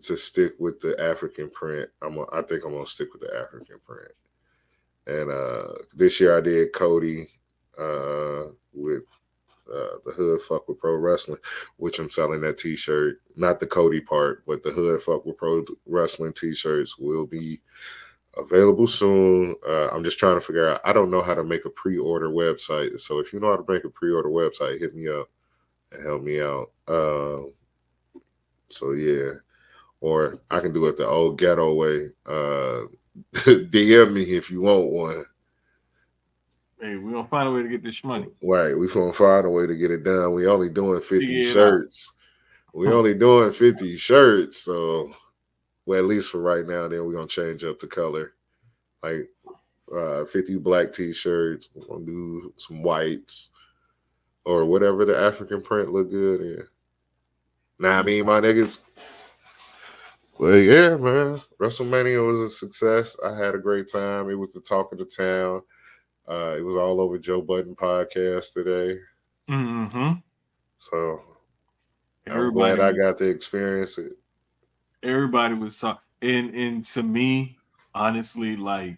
stick with the African print, I think I'm gonna stick with the African print. And this year I did Cody with the Hood Fuck with Pro Wrestling, which I'm selling that T-shirt. Not the Cody part, but the Hood Fuck with Pro Wrestling T-shirts will be available soon. I'm just trying to figure out. I don't know how to make a pre-order website, so if you know how to make a pre-order website, hit me up and help me out. So yeah, or I can do it the old ghetto way. DM me if you want one.
Hey, we're gonna find a way to get this money.
Right, we're gonna find a way to get it done. We only doing 50 shirts. We only doing 50 shirts, so well, at least for right now. Then we're gonna change up the color, like 50 black T-shirts. We're gonna do some whites or whatever the African print look good in. Nah, I mean, my niggas. Well, yeah, man. WrestleMania was a success. I had a great time. It was the talk of the town. It was all over Joe Budden podcast today.
Mm-hmm.
So I'm glad I got to experience it.
Everybody was talking. And to me, honestly, like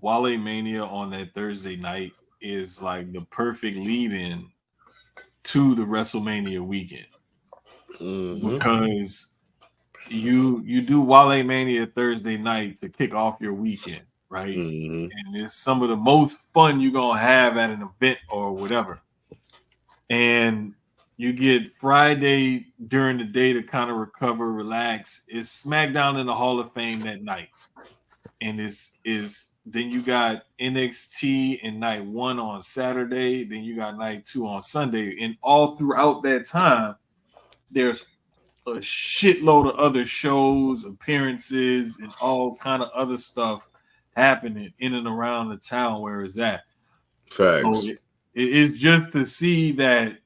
Wale Mania on that Thursday night is like the perfect lead-in to the WrestleMania weekend. Because you do Wale Mania Thursday night to kick off your weekend, right? And it's some of the most fun you're gonna have at an event or whatever. And you get Friday during the day to kind of recover, relax. It's SmackDown in the Hall of Fame that night. And then you got NXT in night 1 on Saturday, then you got night 2 on Sunday. And all throughout that time, there's a shitload of other shows, appearances, and all kind of other stuff happening in and around the town where it's at.
Facts.
So it's just to see that,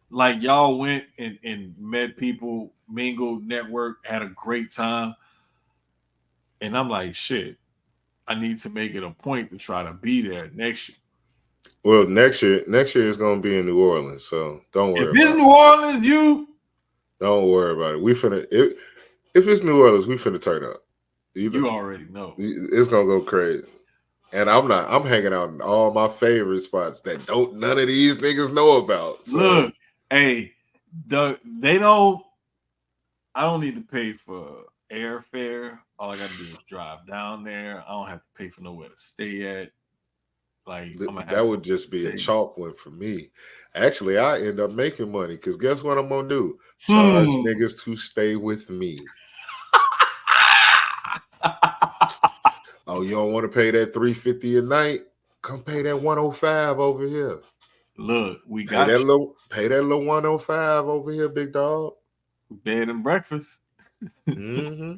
like, y'all went and met people, mingled, networked, had a great time. And I'm like, shit, I need to make it a point to try to be there next year.
Well, next year is gonna be in New Orleans, so don't worry.
If it's New Orleans,
don't worry about it. We finna if it's New Orleans, we finna turn up.
You already know.
It's gonna go crazy. And I'm hanging out in all my favorite spots that none of these niggas know about. So.
Look, hey, they don't. I don't need to pay for airfare. All I gotta do is drive down there. I don't have to pay for nowhere to stay at. Like,
that would just be a chalk one for me. Actually, I end up making money because guess what I'm gonna do? Charge niggas to stay with me. Oh, you don't want to pay that $350 a night? Come pay that $105 over here.
Look, we got
pay that little $105 over here, big dog.
Bed and breakfast.
Mm-hmm.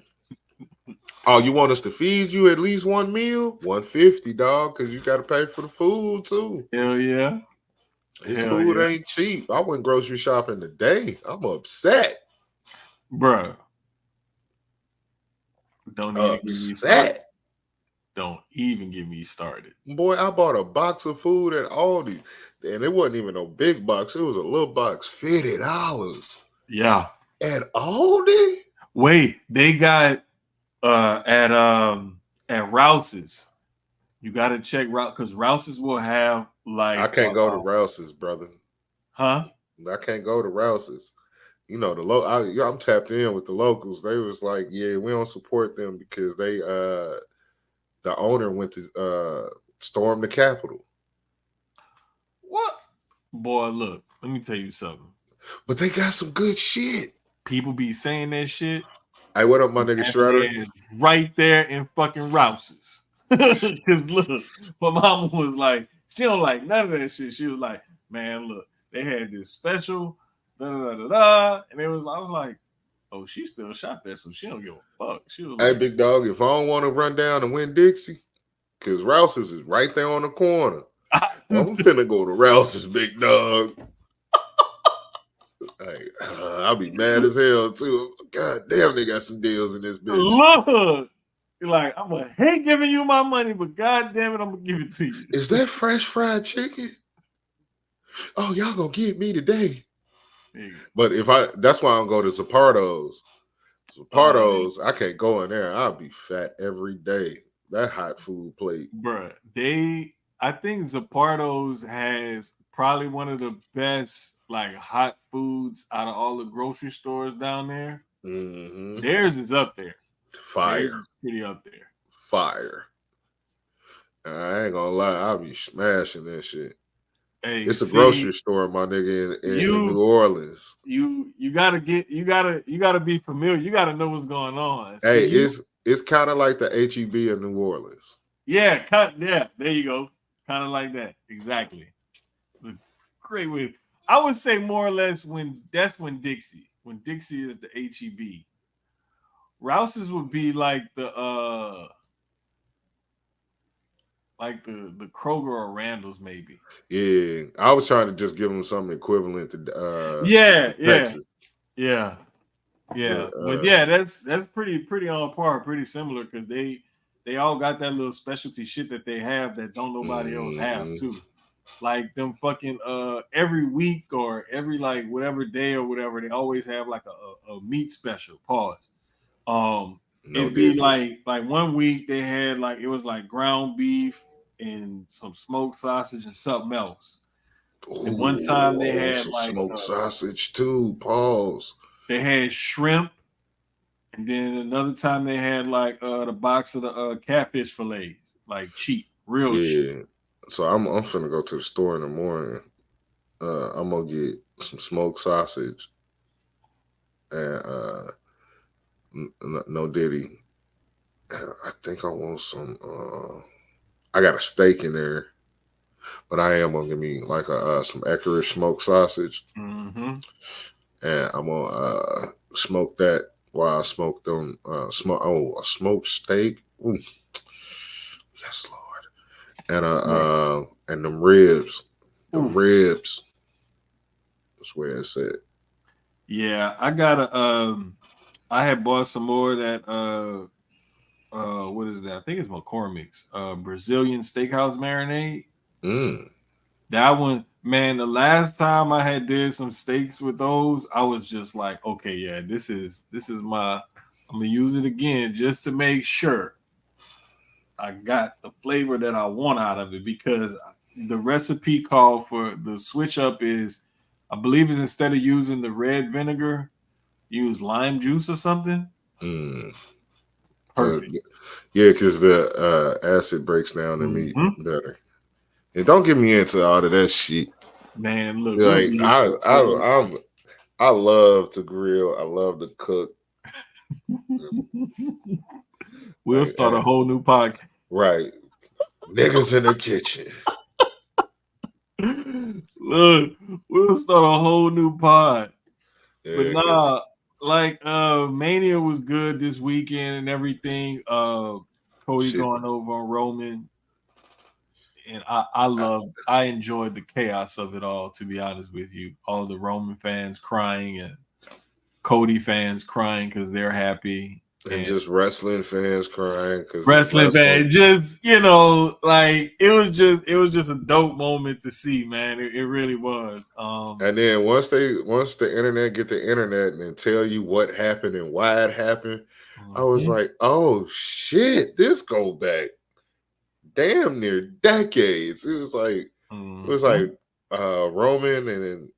Oh, you want us to feed you at least one meal? $150, dog, because you got to pay for the food too.
Hell yeah.
This food ain't cheap. I went grocery shopping today. I'm upset.
Bruh. Don't even get me started.
Boy, I bought a box of food at Aldi, and it wasn't even no big box. It was a little box, $50.
Yeah.
At Aldi?
Wait, they got at Rouse's. You got to check Rouse because Rouse's will have like.
I can't go to Rouse's, brother.
Huh?
I can't go to Rouse's. You know I'm tapped in with the locals. They was like, yeah, we don't support them because they the owner went to storm the Capitol.
What? Boy, look, let me tell you something.
But they got some good shit.
People be saying that shit.
Hey, what up, my nigga Shredder?
Right there in fucking Rouse's. Because look, my mama was like, she don't like none of that shit. She was like, man, look, they had this special, and I was like, oh, she still shot there, so she don't give a fuck. She was like,
hey, big dog, if I don't want to run down and win Dixie, because Rouse's is right there on the corner, I'm finna go to Rouse's, big dog. Hey, I'll be mad as hell too. God damn, they got some deals in this bitch.
Look, you're like, I'm gonna hate giving you my money, but god damn it, I'm gonna give it to you.
Is that fresh fried chicken? Oh, y'all gonna get me today. Yeah. But that's why I don't go to Zapardo's. I can't go in there. I'll be fat every day. That hot food plate.
Bruh, I think Zapardo's has probably one of the best like hot foods out of all the grocery stores down there.
Mm-hmm.
Theirs is up there.
Fire.
Theirs is pretty up there.
Fire. I ain't gonna lie, I'll be smashing that shit. Hey, it's a grocery store, my nigga, in New Orleans.
You gotta be familiar. You gotta know what's going on.
Hey, it's kind of like the HEB in New Orleans.
Yeah, there you go. Kind of like that. Exactly. It's a great way. I would say more or less when Dixie is the HEB. Rouse's would be like the Kroger or Randall's maybe.
Yeah, I was trying to just give them something equivalent to
Texas. Yeah. But yeah, that's pretty on par, pretty similar because they all got that little specialty shit that they have that don't nobody else have too. Like them fucking every week or every like whatever day or whatever, they always have like a meat special. Pause. It'd be like 1 week they had like it was like ground beef and some smoked sausage and something else. And one time they had like
smoked sausage too. Pause.
They had shrimp, and then another time they had like the box of the catfish fillets, like cheap, real cheap.
So I'm finna go to the store in the morning. I'm gonna get some smoked sausage and no diddy. I think I want some. I got a steak in there, but I am gonna give me like some accurate smoked sausage.
Mm-hmm.
and I'm gonna smoke that while I smoke them. A smoked steak. Ooh. Yes, Lord. And them ribs. The
Oof.
ribs. That's where it's at.
Yeah, I gotta. I had bought some more of that. What is that? I think it's McCormick's. Brazilian steakhouse marinade.
Mm.
That one, man. The last time I had did some steaks with those, I was just like, okay, yeah, this is my. I'm gonna use it again just to make sure I got the flavor that I want out of it, because the recipe called for the switch up is, I believe, is instead of using the red vinegar, use lime juice or something.
Mm.
Perfect.
Yeah, because the acid breaks down the meat
Mm-hmm.
better. And don't get me into all of that shit.
Man, look, we'll
Like
be here for
I love to grill. I love to cook.
we'll
Like,
start a whole new podcast.
right, niggas in the kitchen.
Look, we'll start a whole new pod. But
Yeah, cause
nah, like Mania was good this weekend and everything. Cody
shit.
going over on Roman. And I enjoyed the chaos of it all, to be honest with you. All the Roman fans crying and Cody fans crying because they're happy.
And
And
just wrestling fans crying because it's
wrestling
wrestling.
fan, just like it was just a dope moment to see, man. It really was.
And then once the internet get the internet and then tell you what happened and why it happened, I was
Mhm,
like, oh shit, this go back damn near decades. It was like
mhm.
Roman, and then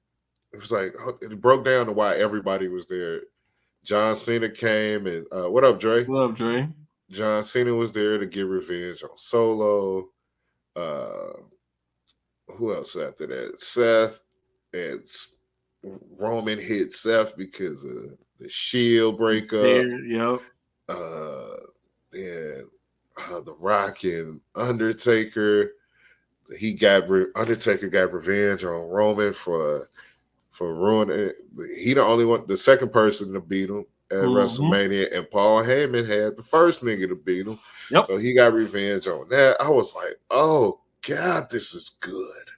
it was like it broke down to why everybody was there. John Cena came and what up, Dre?
What up, Dre?
John Cena was there to get revenge on Solo. Uh, who else after that? Seth and Roman hit Seth because of the Shield breakup.
There, yep.
Uh, and The Rock and Undertaker. Undertaker got revenge on Roman for ruining. He the only one, the second person to beat him at
Mhm.
WrestleMania, and Paul Heyman had the first nigga to beat him,
Yep.
so he got revenge on that. I was like, oh god, this is good.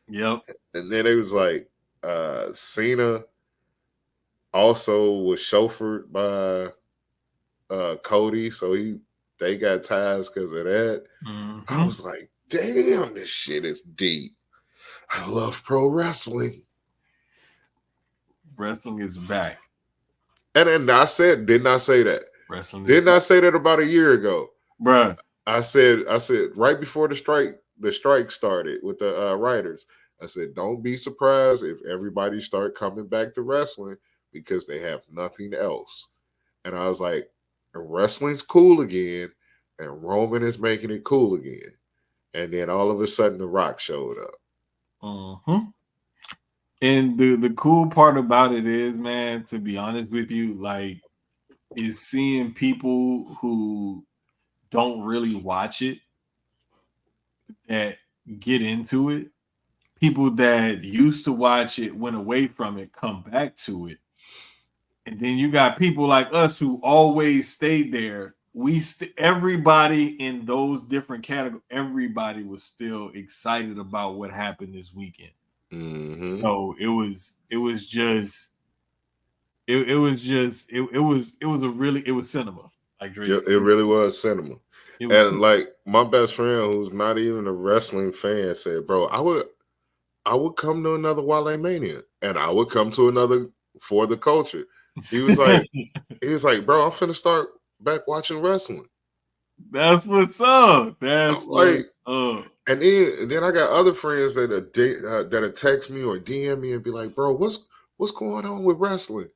Yep.
And then it was like Cena also was chauffeured by Cody, so they got ties because of that. I
Mhm.
was like, damn, this shit is deep. I love pro wrestling.
Wrestling is back.
And then didn't I say that?
Wrestling is
Didn't
back.
I say that about a year ago?
Bruh.
I said right before the strike started with the writers. I said, don't be surprised if everybody start coming back to wrestling because they have nothing else. And I was like, wrestling's cool again, and Roman is making it cool again. And then all of a sudden, The Rock showed up.
Mhm. And the cool part about it is, man, to be honest with you, like, is seeing people who don't really watch it that get into it. People that used to watch it, went away from it, come back to it. And then you got people like us who always stayed there. Everybody in those different categories, everybody was still excited about what happened this weekend.
Mm-hmm.
So it was cinema, like Dre
Yeah,
said.
it really was cinema.
It was
And
cinema.
like my best friend, who's not even a wrestling fan, said, "Bro, I would come to another Wale Mania, and I would come to another For the Culture." He was like, "Bro, I'm finna start back watching wrestling."
That's what's up.
I'm
That's
like,
what's up.
and then I got other friends that'll text me or DM me and be like, "Bro, what's going on with wrestling?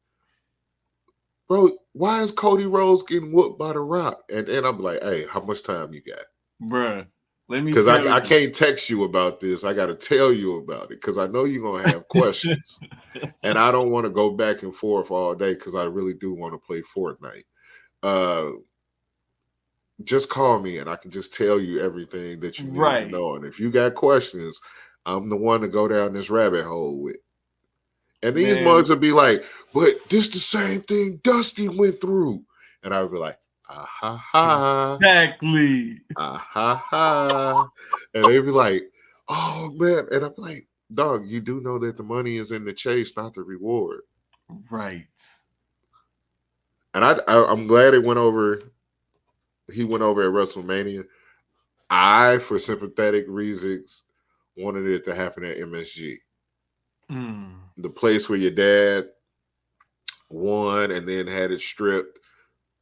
Bro, why is Cody Rhodes getting whooped by The Rock?" And then I'm like, "Hey, how much time you got?"
Bruh. Let me
Because
tell
I
you.
can't text you about this. I got to tell you about it because I know you're gonna have questions, and I don't want to go back and forth all day because I really do want to play Fortnite. Uh, just call me and I can just tell you everything that you need to
Right.
know. And if you got questions, I'm the one to go down this rabbit hole with. And these mugs would be like, but this the same thing Dusty went through. And I would be like, ah ha ha.
Exactly.
Ah ha ha. And they'd be like, oh man. And I'm like, dog, you do know that the money is in the chase, not the reward.
Right.
And I'm glad it went over. He went over at WrestleMania. I, for sympathetic reasons, wanted it to happen at MSG. The place where your dad won and then had it stripped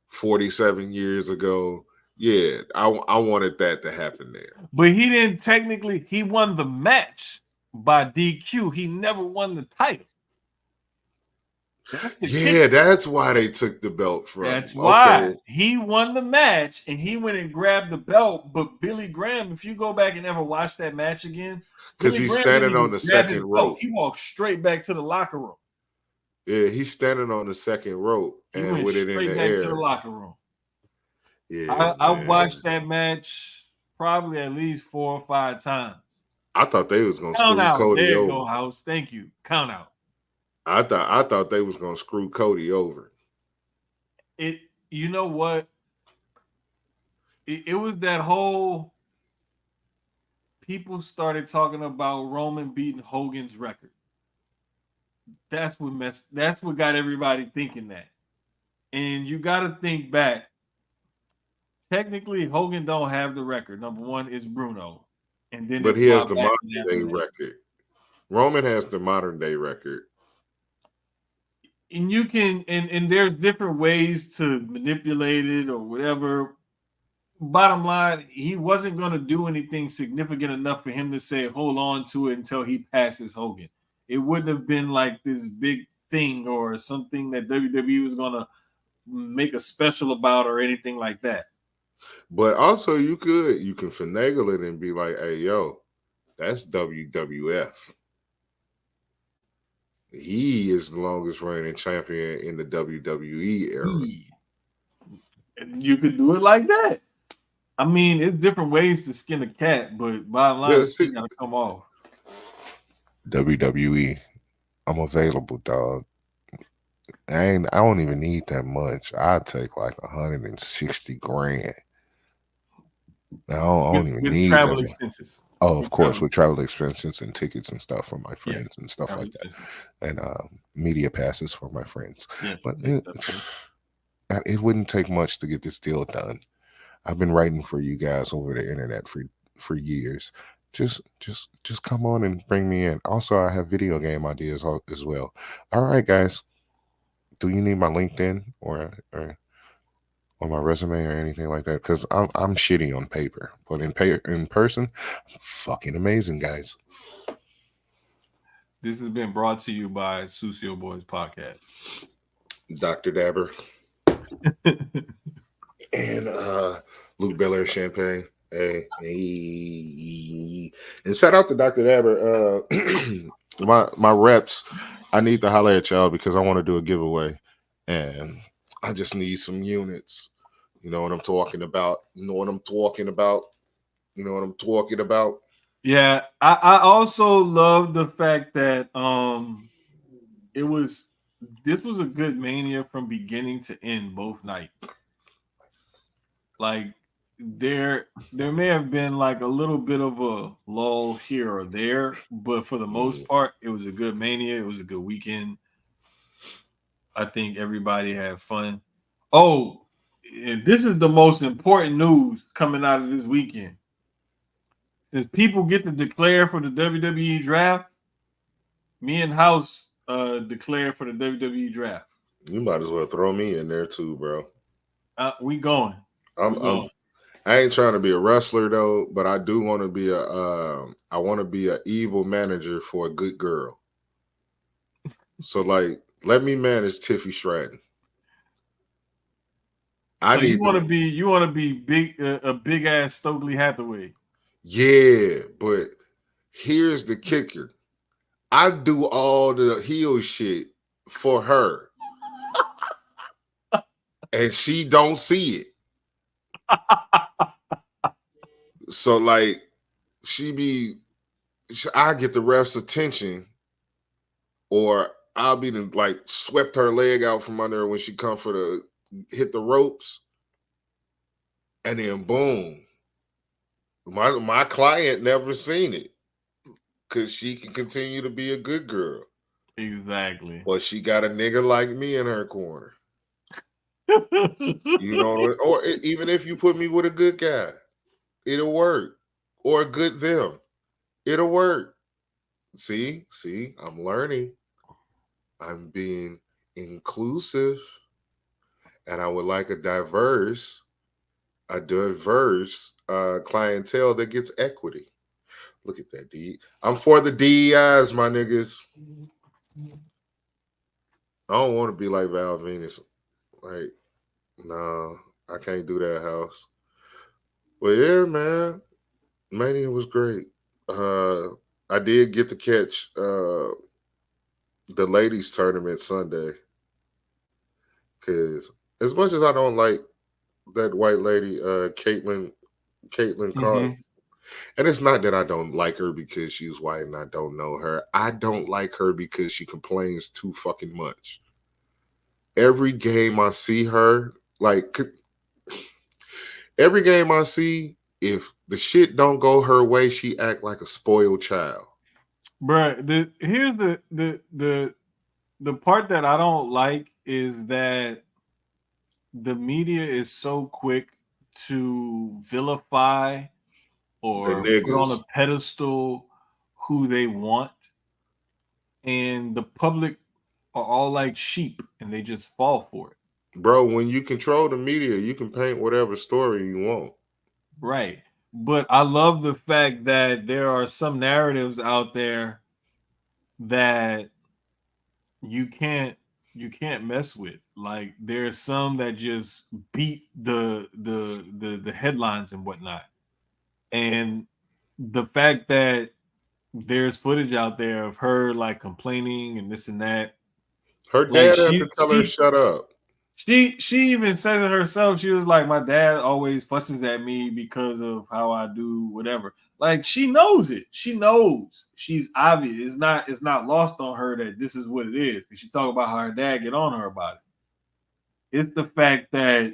47 years ago. Yeah, I wanted that to happen there.
But he didn't technically, he won the match by DQ. He never won the title. That's the kicker.
That's why they took the belt from
That's
him.
why.
Okay.
He won the match and he went and grabbed the belt. But Billy Graham, if you go back and ever watch that match again,
because he's standing on the second rope.
He walked straight back to the locker room.
Yeah, he's standing on the second rope and with it in the air.
To the locker room.
Yeah,
I watched that match probably at least 4 or 5 times.
I thought they was gonna
Count
screw
out.
Cody
There you
over.
go, House. Thank you. Count out.
I thought they was gonna screw Cody over.
You know what? It was that whole people started talking about Roman beating Hogan's record. That's what got everybody thinking that. And you got to think back. Technically, Hogan don't have the record. Number one is Bruno. And then
but he has the modern day record. Roman has the modern day record.
And you can, and there's different ways to manipulate it or whatever. Bottom line, he wasn't going to do anything significant enough for him to say, hold on to it until he passes Hogan. It wouldn't have been like this big thing or something that WWE was going to make a special about or anything like that.
But also you can finagle it and be like, hey, yo, that's WWF. He is the longest reigning champion in the WWE era.
And you could do it like that. I mean, it's different ways to skin a cat, but bottom line, it's got to come off.
WWE, I'm available, dog. I don't even need that much. I'd take like 160 grand. I don't even need
travel expenses.
Oh, of course, with travel expenses and tickets and stuff for my friends and stuff like that, and media passes for my friends.
Yes,
but it wouldn't take much to get this deal done. I've been writing for you guys over the internet for years. Just come on and bring me in. Also, I have video game ideas as well. All right, guys. Do you need my LinkedIn or my resume or anything like that? Because I'm shitty on paper, but in person, I'm fucking amazing, guys.
This has been brought to you by Sucio Boys Podcast.
Dr. Dabber and Luke Belair Champagne. Hey. And shout out to Dr. Dabber. My reps, I need to holler at y'all because I want to do a giveaway. And I just need some units. You know what I'm talking about?
Yeah, I also love the fact that this was a good Mania from beginning to end both nights. Like there may have been like a little bit of a lull here or there, but for the most part, it was a good Mania. It was a good weekend. I think everybody had fun. Oh, and this is the most important news coming out of this weekend. Since people get to declare for the WWE draft, me and House declared for the WWE draft.
You might as well throw me in there too, bro.
We going.
I ain't trying to be a wrestler though, but I do want to be I want to be an evil manager for a good girl. So like, let me manage Tiffy Stratton.
You want to be big, a big ass Stokely Hathaway.
Yeah, but here's the kicker. I do all the heel shit for her. And she don't see it. So like I get the ref's attention, or I'll be like swept her leg out from under her when she come for the hit the ropes, and then boom, my client never seen it because she can continue to be a good girl.
Exactly.
But she got a nigga like me in her corner. You know, or even if you put me with a good guy, it'll work. Or a good them, it'll work. See, I'm learning. I'm being inclusive, and I would like a diverse clientele that gets equity. Look at that, D. I'm for the DEIs, my niggas. I don't want to be like Val Venus. Like, no, I can't do that house. Well, yeah, man. Mania was great. I did get to catch the ladies tournament Sunday. Cause as much as I don't like that white lady, Caitlin Carter. And it's not that I don't like her because she's white and I don't know her. I don't like her because she complains too fucking much. Every game I see her, like every game I see, if the shit don't go her way, she act like a spoiled child.
Bruh, here's the part that I don't like is that the media is so quick to vilify or put on a pedestal who they want, and the public are all like sheep and they just fall for it.
Bro, when you control the media, you can paint whatever story you want.
Right. But I love the fact that there are some narratives out there that you can't mess with. Like there's some that just beat the headlines and whatnot. And the fact that there's footage out there of her like complaining and this and that.
Her dad had to tell her shut up.
She even said it herself. She was like, my dad always fusses at me because of how I do whatever. Like she knows it. She knows. She's obvious. It's not lost on her that this is what it is. She talk about how her dad get on her about it. It's the fact that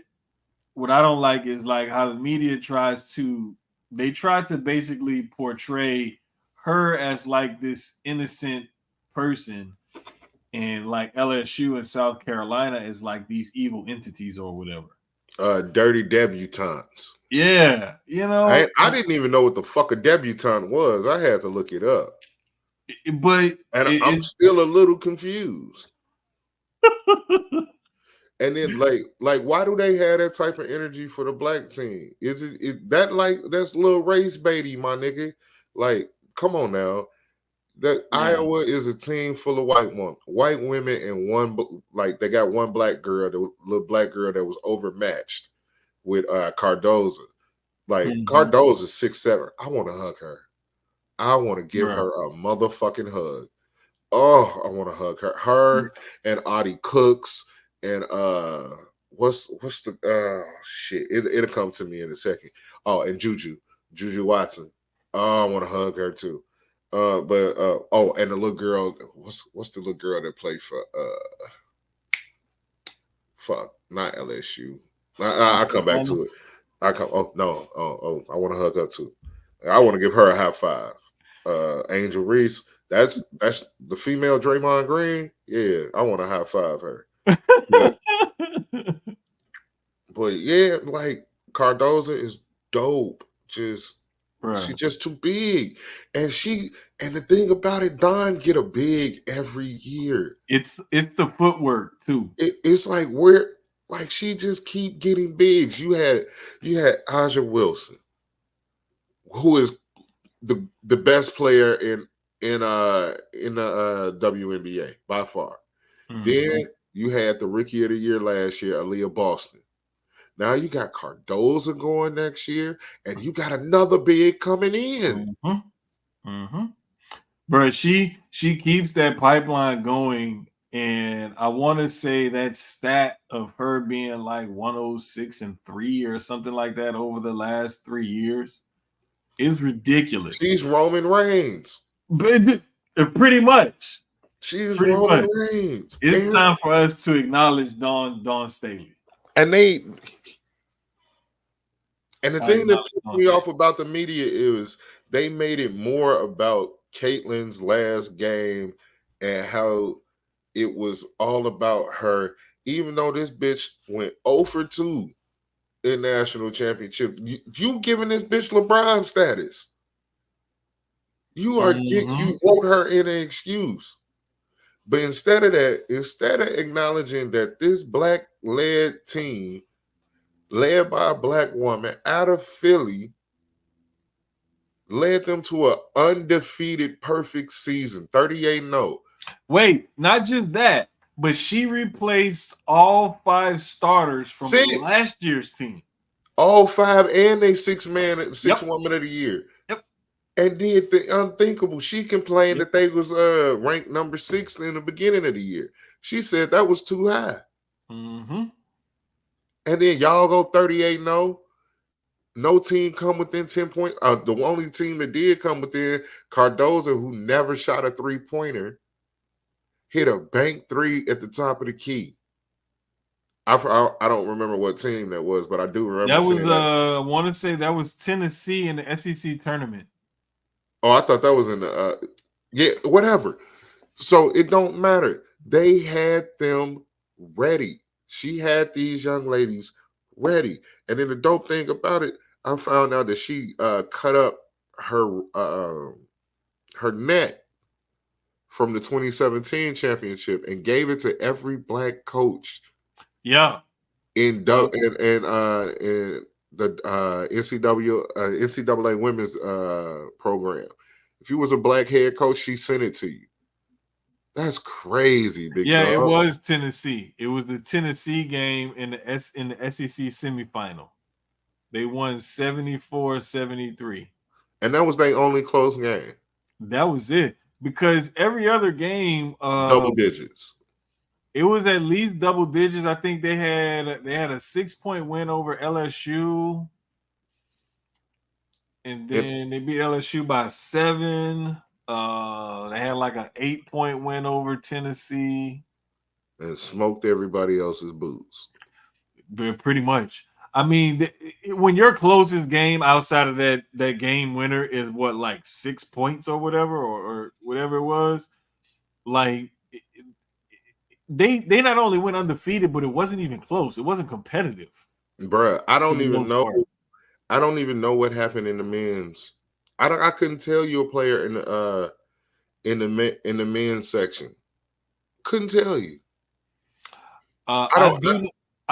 what I don't like is like how the media try to basically portray her as like this innocent person, and like LSU and South Carolina is like these evil entities or whatever.
Dirty debutantes.
Yeah, you know.
I didn't even know what the fuck a debutante was. I had to look it up.
But
I'm still a little confused. And then like why do they have that type of energy for the black team? Is that like that's little race baity, my nigga? Like, come on now. That Iowa is a team full of white women, and they got one black girl, the little black girl that was overmatched with Cardoza. Like Cardoza's 6'7". I want to hug her. I want to give her a motherfucking hug. Oh, I want to hug her. Her and Audie Cooks and what's the shit? It'll come to me in a second. Oh, and Juju Watson. Oh, I want to hug her too. And the little girl, what's the little girl that played for not LSU. I'll come back to it. I want to hug her too. I want to give her a high five. Angel Reese, that's the female Draymond Green. Yeah, I want to high five her. But yeah, like Cardoza is dope. She's just too big. And the thing about it, Don get a big every year.
It's the footwork too.
It's like she just keep getting big. You had Aja Wilson, who is the best player in the WNBA by far. Then you had the Rookie of the Year last year, Aaliyah Boston. Now you got Cardoza going next year, and you got another big coming in.
Bro, she keeps that pipeline going, and I want to say that stat of her being like 106-3 or something like that over the last 3 years is ridiculous.
She's Roman Reigns.
But pretty much.
She's
Pretty
Roman
much.
Reigns.
It's time for us to acknowledge Dawn Staley.
And the thing that pissed me off about the media is they made it more about Caitlyn's last game and how it was all about her, even though this bitch went 0 for 2 in national championship. You giving this bitch LeBron status. You are you wrote her in an excuse. But instead of that, instead of acknowledging that this black-led team, led by a black woman out of Philly, led them to an undefeated perfect season, 38-0.
Wait, not just that, but she replaced all 5 starters from last year's team.
All 5 and they 6-woman of the year.
Yep.
And did the unthinkable. She complained that they was ranked number 6 in the beginning of the year. She said that was too high.
Mm-hmm.
And then y'all go 38-0. No team come within 10 points. The only team that did come within, Cardozo, who never shot a 3-pointer, hit a bank 3 at the top of the key. I don't remember what team that was, but I do remember
that was I want to say that was Tennessee in the SEC tournament.
Oh, I thought that was in the whatever. So it don't matter. They had them ready. She had these young ladies ready. And then the dope thing about it, I found out that she cut up her net from the 2017 championship and gave it to every black coach.
Yeah.
In the NCAA women's program. If you was a black head coach, she sent it to you. That's crazy, big dog.
It was Tennessee. It was the Tennessee game in the SEC semifinal. They won 74-73.
And that was their only close game.
That was it. Because every other game
double digits.
It was at least double digits. I think they had a 6-point win over LSU. And then they beat LSU by 7. They had like an 8-point win over Tennessee.
And smoked everybody else's boots.
But pretty much. I mean, when your closest game outside of that game winner is what, like 6 points or whatever, or whatever it was, like they not only went undefeated, but it wasn't even close. It wasn't competitive.
Bruh, I don't even know. I don't even know what happened in the men's. I couldn't tell you a player in the men's section. Couldn't tell you.
I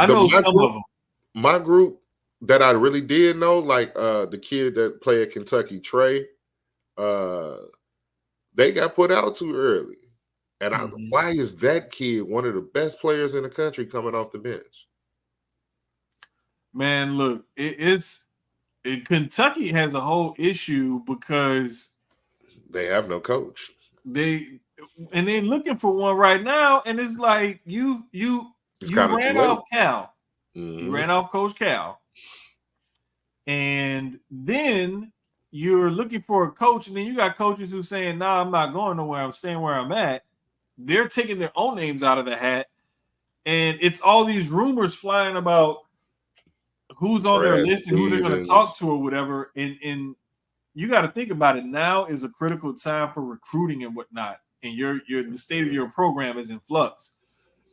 know some of them.
My group that I really did know, like the kid that played at Kentucky, Trey, they got put out too early. And why is that kid one of the best players in the country coming off the bench?
Man, look, Kentucky has a whole issue because
they have no coach.
They're looking for one right now, and it's like you ran off Cal. Mm-hmm. You ran off Coach Cal. And then you're looking for a coach, and then you got coaches who saying, "Nah, I'm not going nowhere. I'm staying where I'm at." They're taking their own names out of the hat, and it's all these rumors flying about who's on their list and who they're going to talk to or whatever. And you got to think about it. Now is a critical time for recruiting and whatnot, and the state of your program is in flux.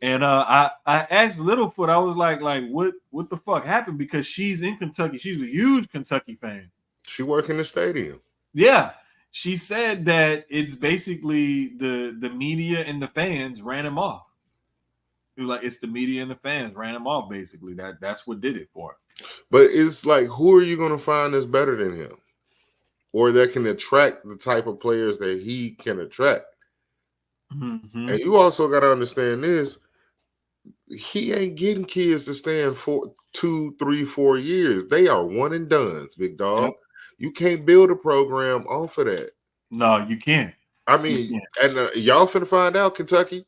And I asked Littlefoot, I was like what the fuck happened? Because she's in Kentucky. She's a huge Kentucky fan.
She works in the stadium.
Yeah. She said that it's basically the media and the fans ran him off. It was like it's the media and the fans ran him off, basically. That's what did it for him.
But it's like, who are you going to find that's better than him? Or that can attract the type of players that he can attract. Mm-hmm. And you also got to understand this. He ain't getting kids to stay in 2, 3, 4 years. They are one and dones, big dog. Yep. You can't build a program off of that.
No, you can't.
I mean, and y'all finna find out, Kentucky.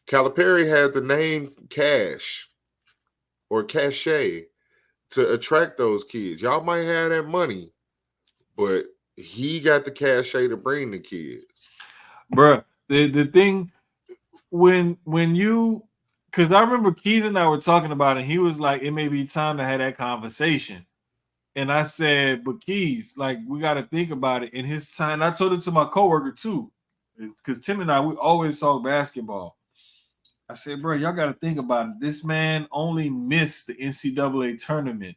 Calipari had the name Cash or Cachet to attract those kids. Y'all might have that money, but he got the cachet to bring the kids.
Bruh, The thing when you, because I remember Keyz and I were talking about it, and he was like, it may be time to have that conversation. And I said, but Keyz, like, we got to think about it. In his time, I told it to my coworker too, because Tim and I, we always talk basketball. I said, bro, y'all got to think about it. This man only missed the NCAA tournament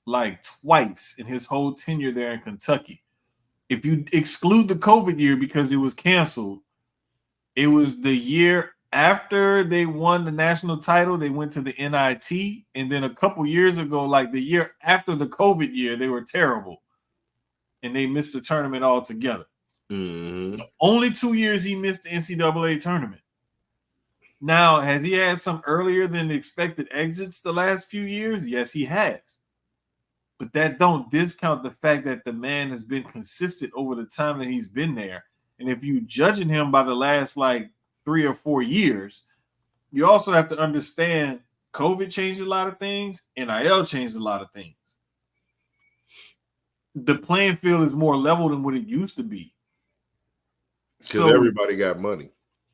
like twice in his whole tenure there in Kentucky. If you exclude the COVID year because it was canceled, it was the year after they won the national title, they went to the NIT. And then a couple years ago, like the year after the COVID year, they were terrible. And they missed the tournament altogether.
Mm-hmm.
Only 2 years he missed the NCAA tournament. Now, has he had some earlier than expected exits the last few years? Yes, he has. But that don't discount the fact that the man has been consistent over the time that he's been there. And if you judging him by the last like 3 or 4 years, you also have to understand COVID changed a lot of things. NIL changed a lot of things. The playing field is more level than what it used to be.
Because everybody got money.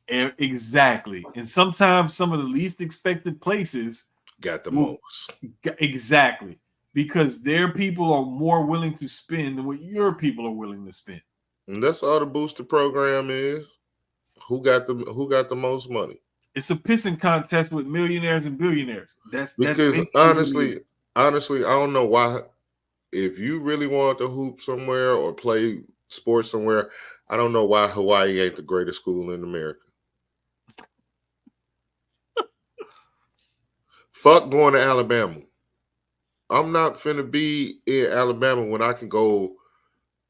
Exactly. And sometimes some of the least expected places
got the most.
Exactly. Because their people are more willing to spend than what your people are willing to spend.
And that's all the booster program is. Who got the most money?
It's a pissing contest with millionaires and billionaires. That's
honestly, I don't know why. If you really want to hoop somewhere or play sports somewhere, I don't know why Hawaii ain't the greatest school in America. Fuck going to Alabama. I'm not finna be in Alabama when I can go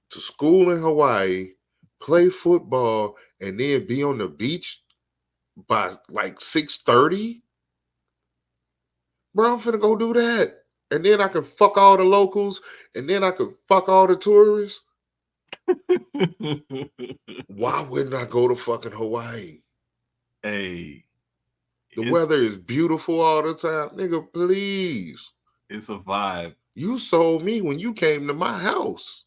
to school in Hawaii, play football, and then be on the beach by like 6:30. Bro, I'm finna go do that. And then I can fuck all the locals, and then I can fuck all the tourists. Why wouldn't I go to fucking Hawaii?
Hey.
The weather is beautiful all the time. Nigga, please.
It's a vibe.
You sold me when you came to my house.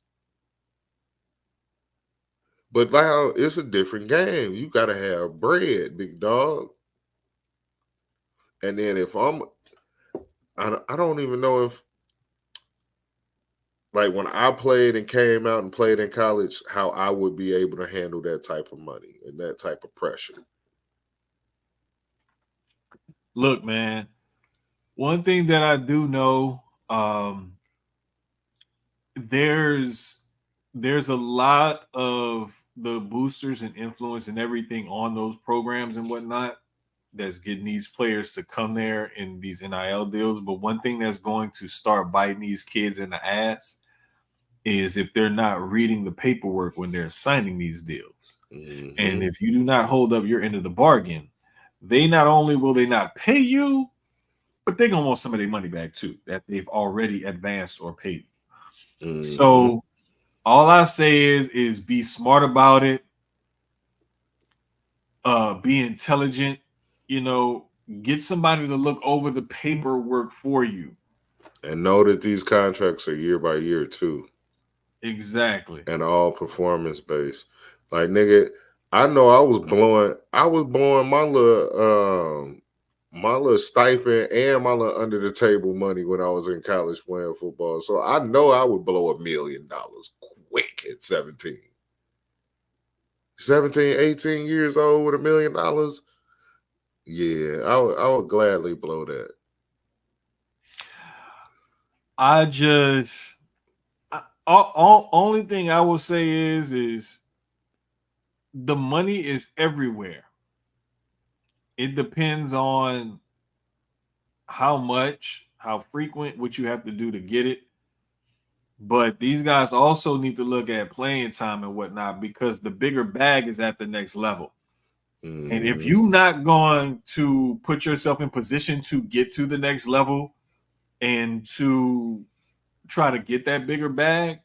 But now it's a different game. You got to have bread, big dog. And then if I don't even know if, like when I played and came out and played in college, how I would be able to handle that type of money and that type of pressure.
Look, man, one thing that I do know, there's a lot of the boosters and influence and everything on those programs and whatnot that's getting these players to come there in these NIL deals. But one thing that's going to start biting these kids in the ass is if they're not reading the paperwork when they're signing these deals. Mm-hmm. And if you do not hold up your end of the bargain, they not only will they not pay you, but they're going to want some of their money back too, that they've already advanced or paid. Mm-hmm. So all I say is be smart about it. Be intelligent, get somebody to look over the paperwork for you.
And know that these contracts are year by year too.
Exactly.
And all performance based. Like, nigga, I know I was blowing my little stipend and my little under the table money when I was in college playing football. So I know I would blow $1 million quick at 17. 17, 18 years old with $1 million. Yeah, I would gladly blow that.
Only thing I will say is the money is everywhere. It depends on how much, how frequent, what you have to do to get it. But these guys also need to look at playing time and whatnot, because the bigger bag is at the next level. Mm-hmm. And if you're not going to put yourself in position to get to the next level and to try to get that bigger bag,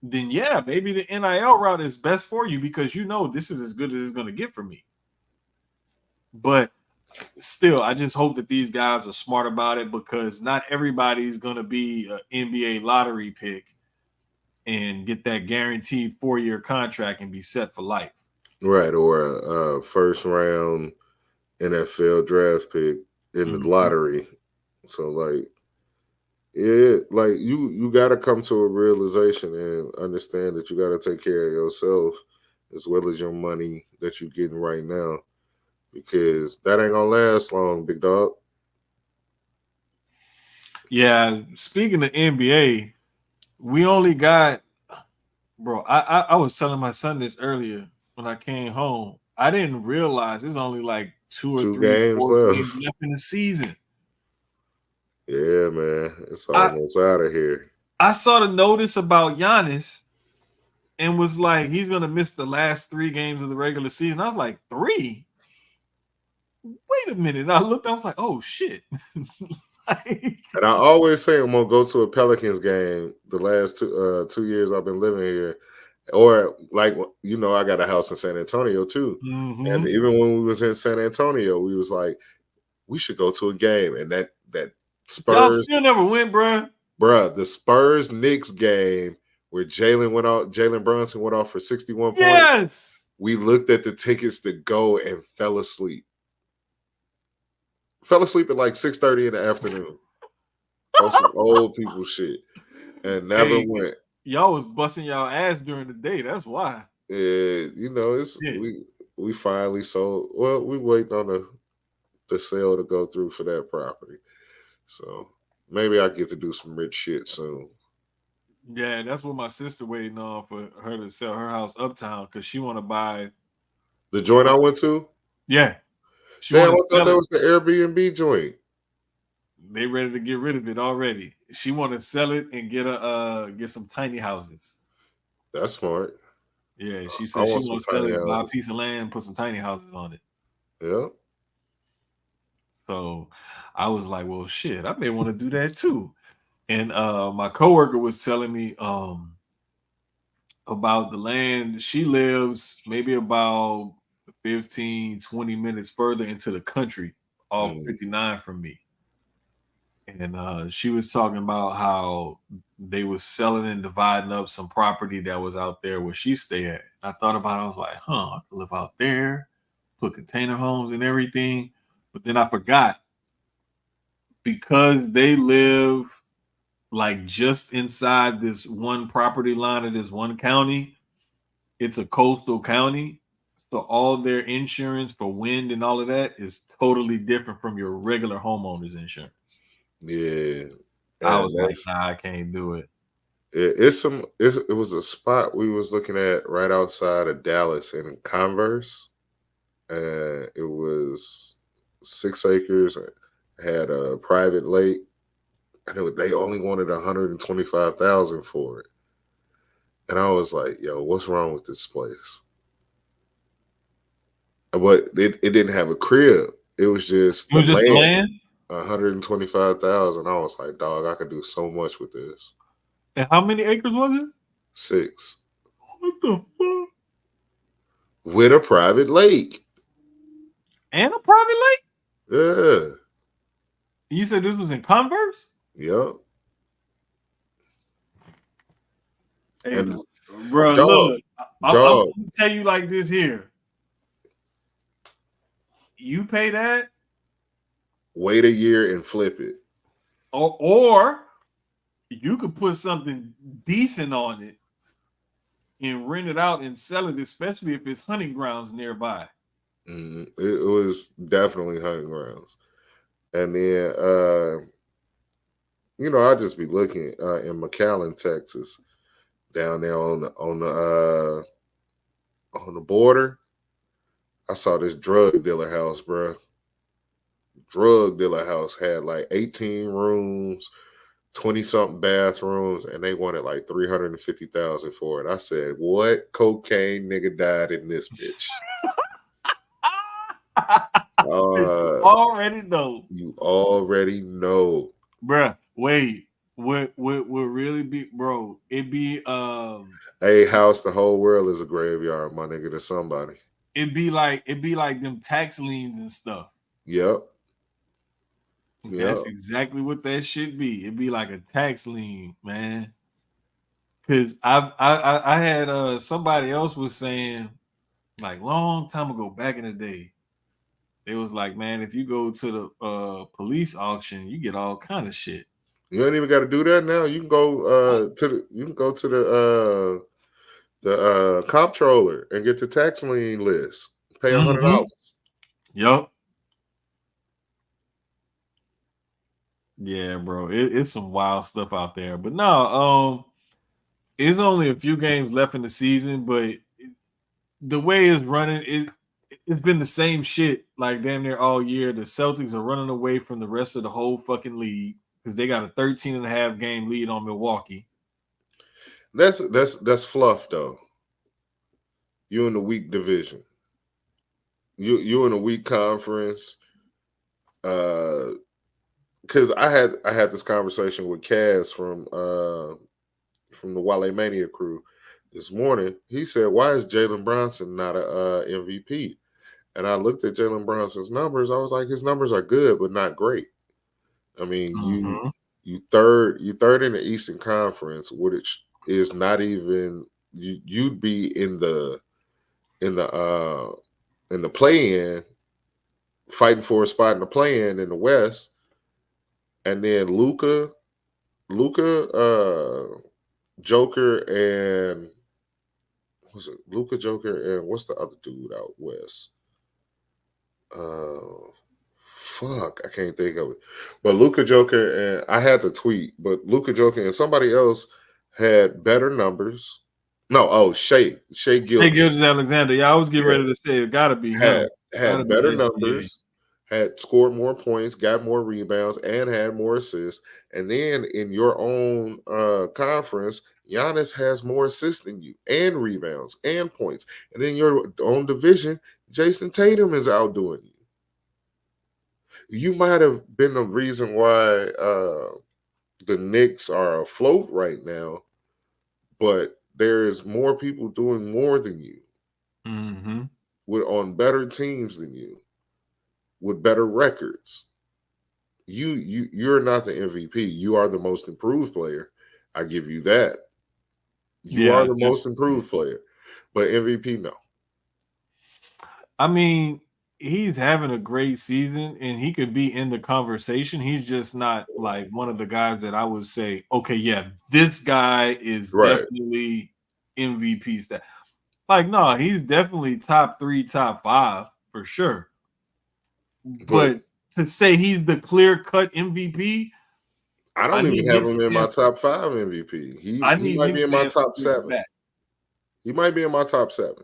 then yeah, maybe the NIL route is best for you, because this is as good as it's going to get for me. But still, I just hope that these guys are smart about it, because not everybody's going to be an NBA lottery pick and get that guaranteed 4-year contract and be set for life.
Right, or a first round NFL draft pick in the lottery. So like, yeah, like you got to come to a realization and understand that you got to take care of yourself as well as your money that you're getting right now, because that ain't gonna last long, big dog.
Yeah, speaking of NBA, we only got, bro. I was telling my son this earlier when I came home. I didn't realize there's only like
2 games
4 games
left.
left in the season.
Yeah, man, it's
I
almost out of here.
I saw the notice about Giannis and was like, he's gonna miss the last 3 games of the regular season. I was like, 3? Wait a minute. I looked, I was like, oh shit. Like,
And I always say I'm gonna go to a Pelicans game the last 2 years I've been living here. Or like, I got a house in San Antonio too. And even when we was in San Antonio, we was like, we should go to a game. And that
y'all
Spurs,
still never win, bro.
the Spurs Knicks game where Jalen Brunson went off for 61 points.
Yes.
We looked at the tickets to go and fell asleep. Fell asleep at like 6:30 in the afternoon. On some old people shit. And never went.
Y'all was busting y'all ass during the day. That's why.
It's we finally sold. Well, we waiting on the sale to go through for that property. So maybe I get to do some rich shit soon.
Yeah, that's what my sister waiting on, for her to sell her house uptown because she want to buy
the joint I went to.
Yeah, she
damn, I
want to
thought
sell
that
it.
was the Airbnb joint.
They ready to get rid of it already. She want to sell it and get some tiny houses.
That's smart.
Yeah, she said she want to sell it, buy a piece of land, and put some tiny houses on it.
Yeah.
So I was like, well, shit, I may want to do that too. And my coworker was telling me about the land. She lives maybe about 15, 20 minutes further into the country off 59 from me. And she was talking about how they was selling and dividing up some property that was out there where she stay at. I thought about it. I was like, I could live out there, put container homes and everything. But then I forgot, because they live like just inside this one property line of this one county. It's a coastal county. So all their insurance for wind and all of that is totally different from your regular homeowner's insurance.
Yeah.
I was like, nah, I can't do it.
It was a spot we was looking at right outside of Dallas in Converse. And it was 6 acres, had a private lake. And they only wanted $125,000 for it. And I was like, yo, what's wrong with this place? But it didn't have a crib. It was just the land. 125,000. I was like, dog, I could do so much with this.
And how many acres was it?
6.
What the fuck?
With a private lake.
And a private lake?
Yeah.
You said this was in Converse?
Yep.
Hey, bro, look, I'm gonna tell you like this here. You pay that,
wait a year and flip it.
Or you could put something decent on it and rent it out and sell it, especially if it's hunting grounds nearby.
It was definitely hunting grounds. And then, I just be looking in McAllen, Texas, down there on the border. I saw this drug dealer house, bro. Drug dealer house had like 18 rooms, 20-something bathrooms, and they wanted like $350,000 for it. I said, what cocaine nigga died in this bitch?
You already know.
You already know.
Bruh, wait. What really be, bro? It be
hey, house, the whole world is a graveyard, my nigga, to somebody.
It'd be like them tax liens and stuff.
Yep.
That's exactly what that should be. It'd be like a tax lien, man. Cause I had somebody else was saying Like long time ago, back in the day, it was like, man, if you go to the police auction, you get all kind of shit.
You ain't even got to do that now. You can go to the comptroller and get the tax lien list. Pay $100.
Yup. Yeah, bro. It's some wild stuff out there. But no, it's only a few games left in the season, but the way it's running, it's been the same shit like damn near all year. The Celtics are running away from the rest of the whole fucking league because they got a 13.5 game lead on Milwaukee.
That's fluff though. You in the weak division. You in a weak conference. Because I had this conversation with Kaz from the Wale Mania crew this morning. He said, "Why is Jalen Brunson not a MVP?" And I looked at Jalen Brunson's numbers. I was like, his numbers are good, but not great. I mean, you third in the Eastern Conference, which is not even you'd be in the play-in, fighting for a spot in the play-in in the West, and then Luka, Joker, and Luka, Joker, and what's the other dude out West? I can't think of it. But Luka, Joker, and I had to tweet, but Luka, Joker, and somebody else had better numbers. No, Shea
Gilgeous-Alexander. Yeah, I was getting ready to say it gotta be him.
Had better numbers, had scored more points, got more rebounds, and had more assists. And then in your own conference, Giannis has more assists than you, and rebounds, and points. And in your own division, Jason Tatum is outdoing you. You might have been the reason why the Knicks are afloat right now, but there's more people doing more than you, on better teams than you, with better records. You're not the MVP. You are the most improved player. I give you that. You are the most improved player, but MVP, no.
I mean, he's having a great season and he could be in the conversation. He's just not like one of the guys that I would say, okay, yeah, this guy is definitely MVP stat. Like, no, he's definitely top 3, top 5 for sure. But to say he's the clear-cut MVP,
I don't even have him in my top 5 MVP. He might be in my top 7. He might be in my top 7.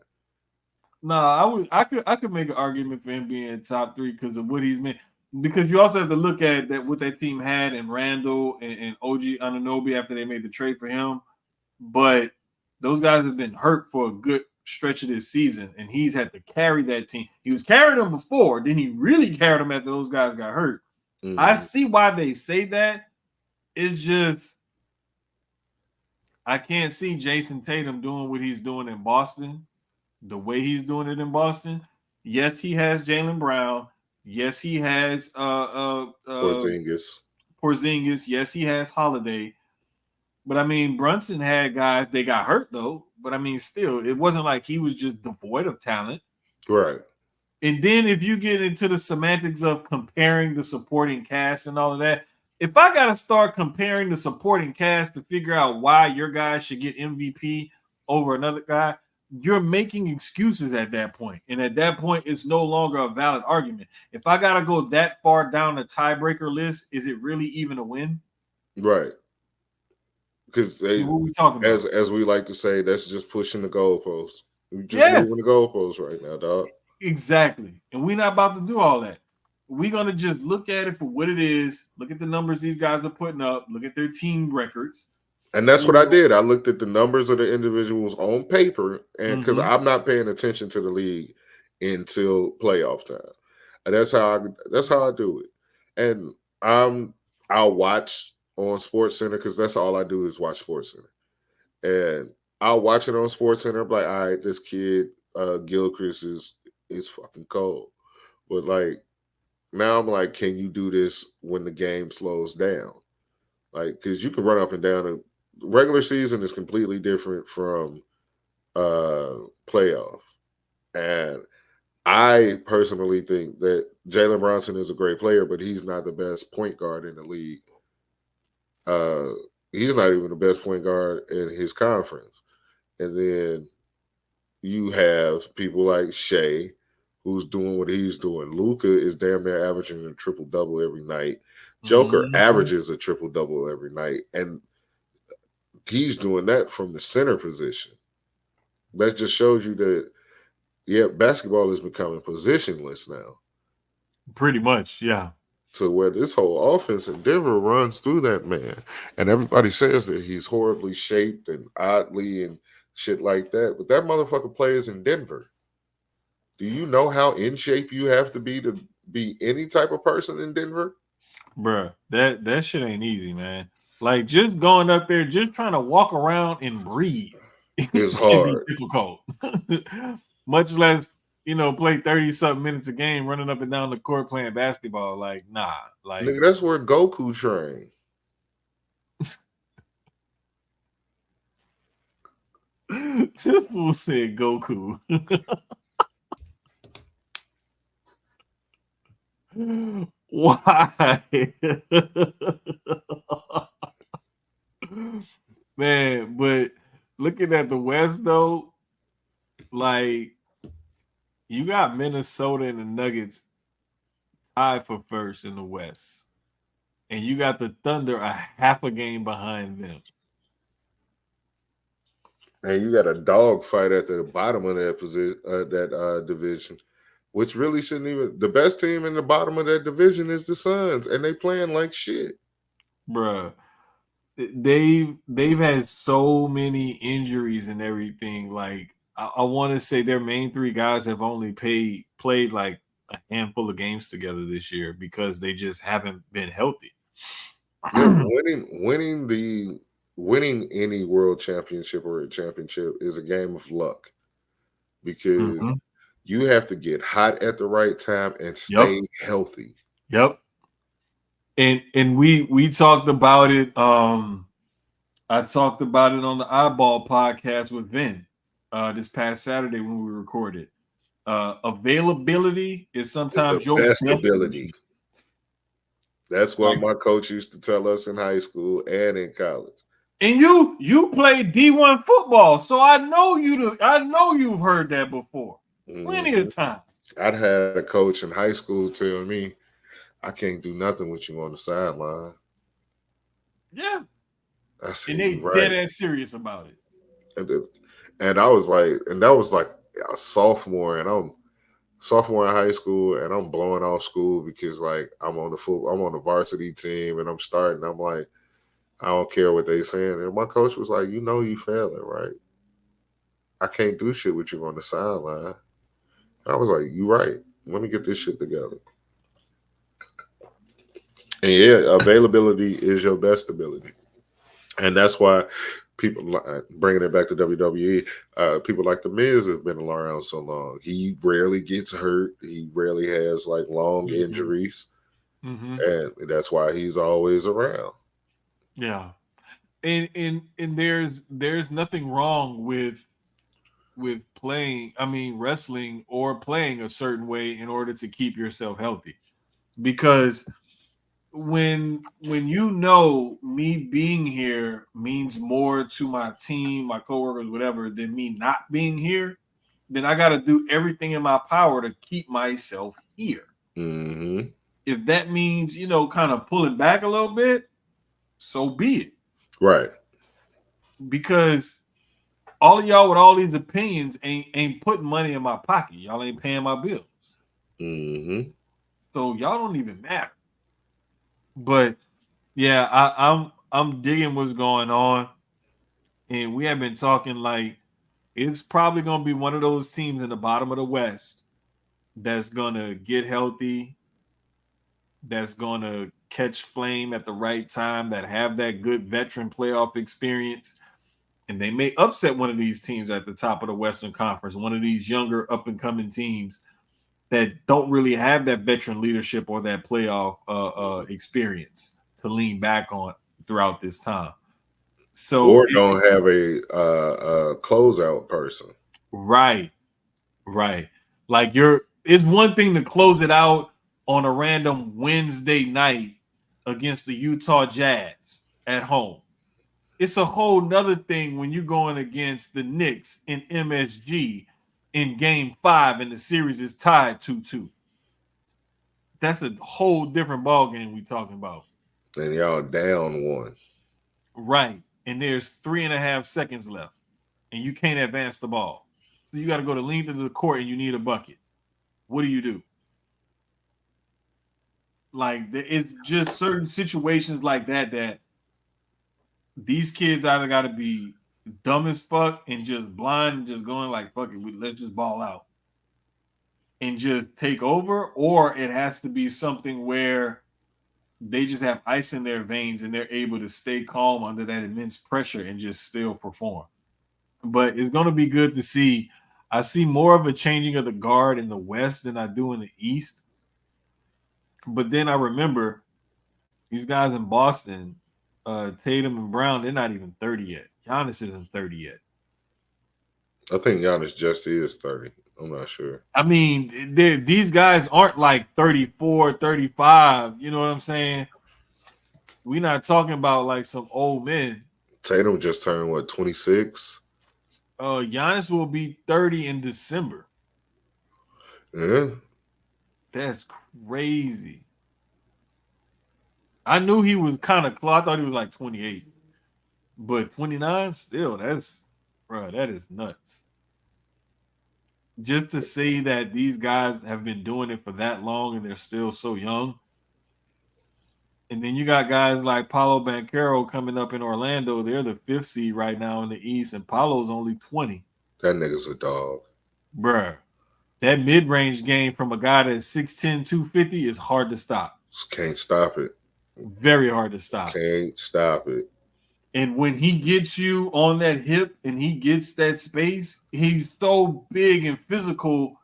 No, I could make an argument for him being top 3 because of what he's been. Because you also have to look at that what that team had in Randall and OG Anunoby after they made the trade for him. But those guys have been hurt for a good stretch of this season, and he's had to carry that team. He was carrying them before, then he really carried them after those guys got hurt. I see why they say that. It's just I can't see Jason Tatum doing what he's doing in Boston, the way he's doing it in Boston. Yes, he has Jaylen Brown. Yes, he has
Porzingis.
Yes, he has Holiday. But I mean, Brunson had guys, they got hurt though. But I mean, still, it wasn't like he was just devoid of talent.
Right.
And then if you get into the semantics of comparing the supporting cast and all of that, if I got to start comparing the supporting cast to figure out why your guy should get MVP over another guy, you're making excuses at that point. And at that point, it's no longer a valid argument. If I got to go that far down the tiebreaker list, is it really even a win?
Right. Because what are we talking about? As we like to say, that's just pushing the goalposts. We're just moving the goalposts right now, dog.
Exactly. And we're not about to do all that. We're going to just look at it for what it is, look at the numbers these guys are putting up, look at their team records.
And that's what I did. I looked at the numbers of the individuals on paper, and because I'm not paying attention to the league until playoff time. And that's how I do it. And I'll watch on SportsCenter because that's all I do is watch SportsCenter. And I'll watch it on SportsCenter. I'm like, all right, this kid, Gilchrist is fucking cold. But like now I'm like, can you do this when the game slows down? Like, because you can run up and down. The regular season is completely different from playoff. And I personally think that Jalen Brunson is a great player, but he's not the best point guard in the league. He's not even the best point guard in his conference. And then you have people like Shea, who's doing what he's doing. Luka is damn near averaging a triple-double every night. Joker averages a triple-double every night. And he's doing that from the center position. That just shows you that, yeah, basketball is becoming positionless now.
Pretty much, yeah.
To where this whole offense in Denver runs through that man. And everybody says that he's horribly shaped and oddly and shit like that. But that motherfucker plays in Denver. Do you know how in shape you have to be any type of person in Denver?
Bruh, that shit ain't easy, man. Like, just going up there, just trying to walk around and breathe
is
can be
hard.
difficult. Much less, play 30-something minutes a game running up and down the court playing basketball. Like, nah. Like,
nigga, that's where Goku trained.
This fool said Goku. Why? Man, but looking at the West though, like, you got Minnesota and the Nuggets tied for first in the West, and you got the Thunder a half a game behind them.
And you got a dog fight at the bottom of that position, that division, which really shouldn't even. The best team in the bottom of that division is the Suns, and they playing like shit,
bruh. They've had so many injuries and everything. Like, I want to say their main three guys have only played like a handful of games together this year because they just haven't been healthy.
Yeah, winning any world championship or a championship is a game of luck because you have to get hot at the right time and stay healthy.
Yep. And we talked about it. I talked about it on the Eyeball podcast with Vin this past Saturday when we recorded. Availability is sometimes your best ability.
That's what my coach used to tell us in high school and in college.
And you played D1 football, so I know you've heard that before. Plenty of times.
I'd had a coach in high school tell me, I can't do nothing with you on the sideline.
Yeah.
And
they dead ass serious about it.
And I was like, and that was like a sophomore, and I'm sophomore in high school, and I'm blowing off school because like I'm on the varsity team, and I'm starting. I'm like, I don't care what they saying. And my coach was like, you failing, right? I can't do shit with you on the sideline. I was like, you right. Let me get this shit together. And yeah, availability is your best ability. And that's why people, bringing it back to WWE, people like The Miz have been around so long. He rarely gets hurt. He rarely has like long injuries. And that's why he's always around.
Yeah. And there's nothing wrong with wrestling or playing a certain way in order to keep yourself healthy. Because when me being here means more to my team, my coworkers, whatever, than me not being here, then I got to do everything in my power to keep myself here. If that means, kind of pulling back a little bit, so be it.
Right.
Because all of y'all with all these opinions ain't putting money in my pocket. Y'all ain't paying my bills. So y'all don't even matter. But yeah, I'm digging what's going on. And we have been talking like it's probably gonna be one of those teams in the bottom of the West that's gonna get healthy, that's gonna catch flame at the right time, that have that good veteran playoff experience. And they may upset one of these teams at the top of the Western Conference, one of these younger up-and-coming teams that don't really have that veteran leadership or that playoff experience to lean back on throughout this time. So
or don't have a closeout person.
Right. Right. Like it's one thing to close it out on a random Wednesday night against the Utah Jazz at home. It's a whole nother thing when you're going against the Knicks in MSG in game 5 and the series is tied 2-2. That's a whole different ball game we talking about.
And y'all down one.
Right. And there's 3.5 seconds left. And you can't advance the ball. So you got to go the length of the court and you need a bucket. What do you do? Like, it's just certain situations like that these kids either got to be dumb as fuck and just blind and just going like, fuck it, let's just ball out and just take over, or it has to be something where they just have ice in their veins and they're able to stay calm under that immense pressure and just still perform. But it's going to be good to see. I see more of a changing of the guard in the West than I do in the East. But then I remember these guys in Boston, Tatum and Brown, they're not even 30 yet. Giannis isn't 30 yet.
I think Giannis just is 30. I'm not sure.
I mean, these guys aren't like 34, 35. You know what I'm saying? We're not talking about like some old men.
Tatum just turned, what, 26?
Giannis will be 30 in December.
Yeah.
That's crazy. I knew he was kind of close. I thought he was like 28. But 29, still, that is nuts. Just to say that these guys have been doing it for that long and they're still so young. And then you got guys like Paolo Banchero coming up in Orlando. They're the 5th seed right now in the East, and Paolo's only 20.
That nigga's a dog.
Bruh. That mid-range game from a guy that's 6'10", 250 is hard to stop.
Just can't stop it.
Very hard to stop.
Can't stop it.
And when he gets you on that hip and he gets that space, he's so big and physical.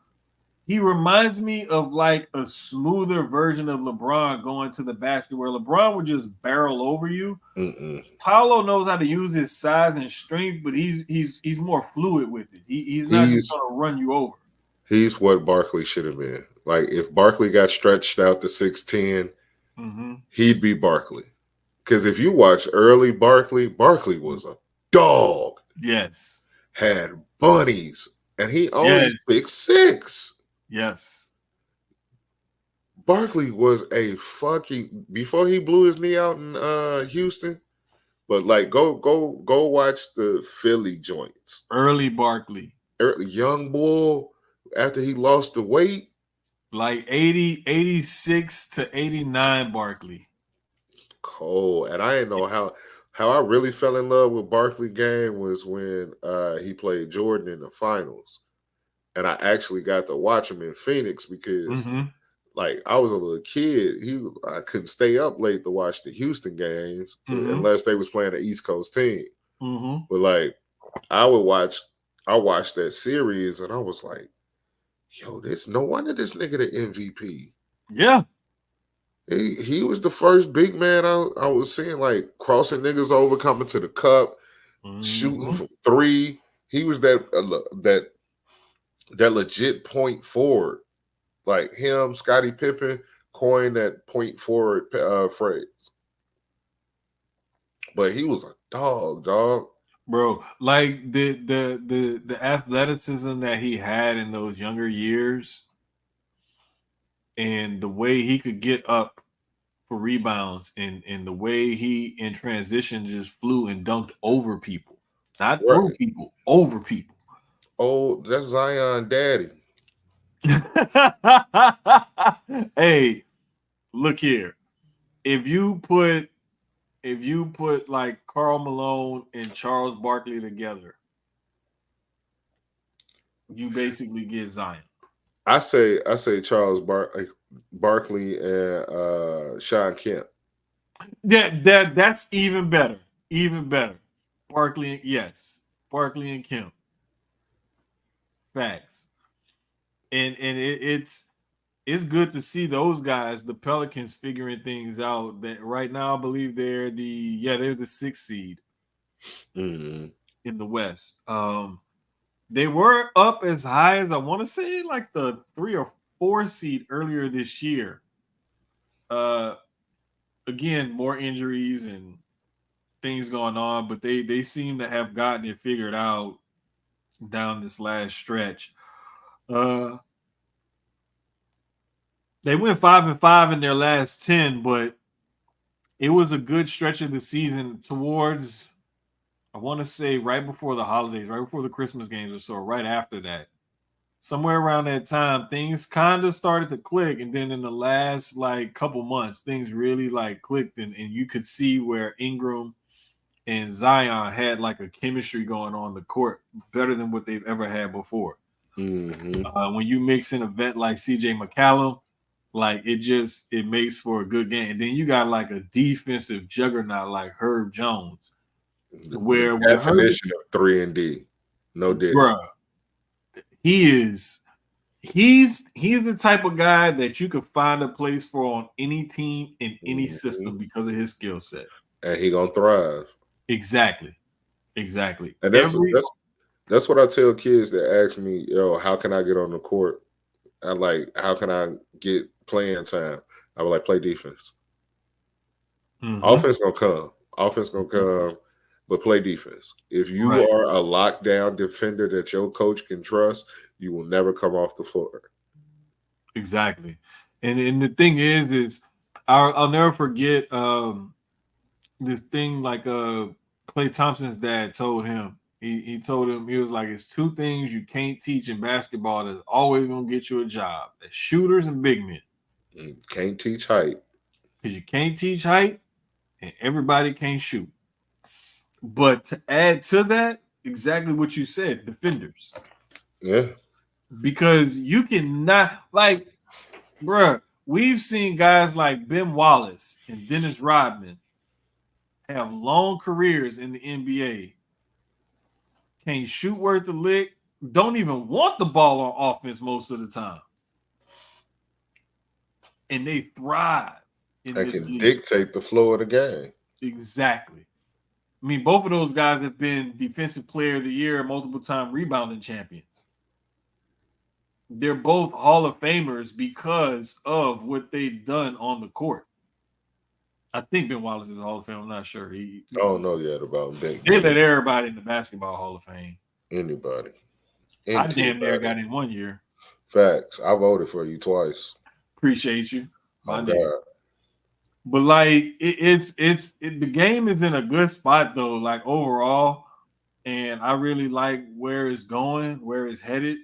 He reminds me of like a smoother version of LeBron going to the basket where LeBron would just barrel over you. Paolo knows how to use his size and strength, but he's more fluid with it. He's not just going to run you over.
He's what Barkley should have been. Like if Barkley got stretched out to 6'10", he'd be Barkley. Because if you watch early Barkley was a dog.
Yes.
Had bunnies. And he only 6'6".
Yes.
Barkley was a fucking, before he blew his knee out in Houston. But like go watch the Philly joints.
Early Barkley.
Early young boy after he lost the weight.
Like 86 to 89 Barkley.
Cold. And I didn't know how I really fell in love with Barkley game was when he played Jordan in the finals. And I actually got to watch him in Phoenix because like I was a little kid. I couldn't stay up late to watch the Houston games unless they was playing an East Coast team. But like I watched that series and I was like, yo, there's no wonder this nigga the MVP.
Yeah.
He was the first big man I was seeing like crossing niggas over, coming to the cup, shooting from 3. He was that legit point forward. Like him, Scottie Pippen coined that point forward phrase. But he was a dog.
Bro, like the athleticism that he had in those younger years and the way he could get up for rebounds and the way he in transition just flew and dunked over people. Not through people, over people.
Oh, that's Zion daddy.
Hey, look here. If you put like Karl Malone and Charles Barkley together, you basically get Zion.
I say Charles Barkley and Sean Kemp.
That's even better. Even better. Barkley and Kemp. Facts. And it's good to see those guys, the Pelicans, figuring things out. That right now, I believe they're the 6th seed in the West. They were up as high as I want to say like the 3 or 4 seed earlier this year. Again, more injuries and things going on, but they seem to have gotten it figured out down this last stretch. They went 5-5 in their last 10, but it was a good stretch of the season towards, I want to say, right before the holidays, right before the Christmas games or so, right after that. Somewhere around that time, things kind of started to click. And then in the last like couple months, things really like clicked. And you could see where Ingram and Zion had like a chemistry going on the court better than what they've ever had before.
Mm-hmm.
When you mix in a vet like CJ McCallum, like it makes for a good game. And then you got like a defensive juggernaut like Herb Jones, where
The definition of 3-and-D, no dig.
Bruh, he's the type of guy that you could find a place for on any team in any system because of his skill set.
And he gonna thrive.
Exactly.
And that's what I tell kids that ask me, yo, how can I get on the court? How can I get playing time? I would like, play defense.
Mm-hmm.
Offense gonna come, but play defense. If you are a lockdown defender that your coach can trust, you will never come off the floor.
Exactly. And the thing is I'll never forget this thing like Klay Thompson's dad told him. He told him, he was like, it's 2 things you can't teach in basketball that's always gonna get you a job. That's shooters and big men.
Can't teach height.
Because you can't teach height and everybody can't shoot. But to add to that, exactly what you said, defenders.
Yeah.
Because you cannot, like, bruh, we've seen guys like Ben Wallace and Dennis Rodman have long careers in the NBA. Can't shoot worth a lick. Don't even want the ball on offense most of the time. And they thrive in this league.
Dictate the flow of the game.
Exactly. I mean, both of those guys have been Defensive Player of the Year, multiple-time rebounding champions. They're both Hall of Famers because of what they've done on the court. I think Ben Wallace is a Hall of Fame. I'm not sure.
I don't know yet about Ben.
They let everybody in the Basketball Hall of Fame.
Anybody.
I damn near got in 1 year.
Facts. I voted for you twice.
Appreciate you.
My God.
But like the game is in a good spot though, like overall, and I really like where it's going, where it's headed.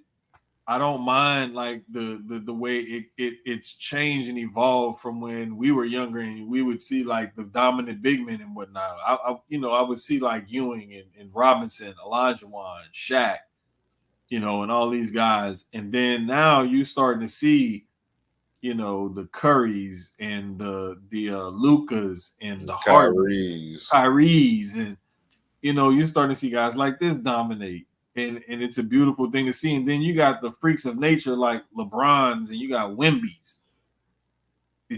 I don't mind like the way it's changed and evolved from when we were younger and we would see like the dominant big men and whatnot. I would see like Ewing and Robinson, Olajuwon, Shaq, and all these guys, and then now you starting to see, the Currys and the Lucas and the Kyries, and you're starting to see guys like this dominate. And it's a beautiful thing to see. And then you got the freaks of nature like LeBrons, and you got Wemby's,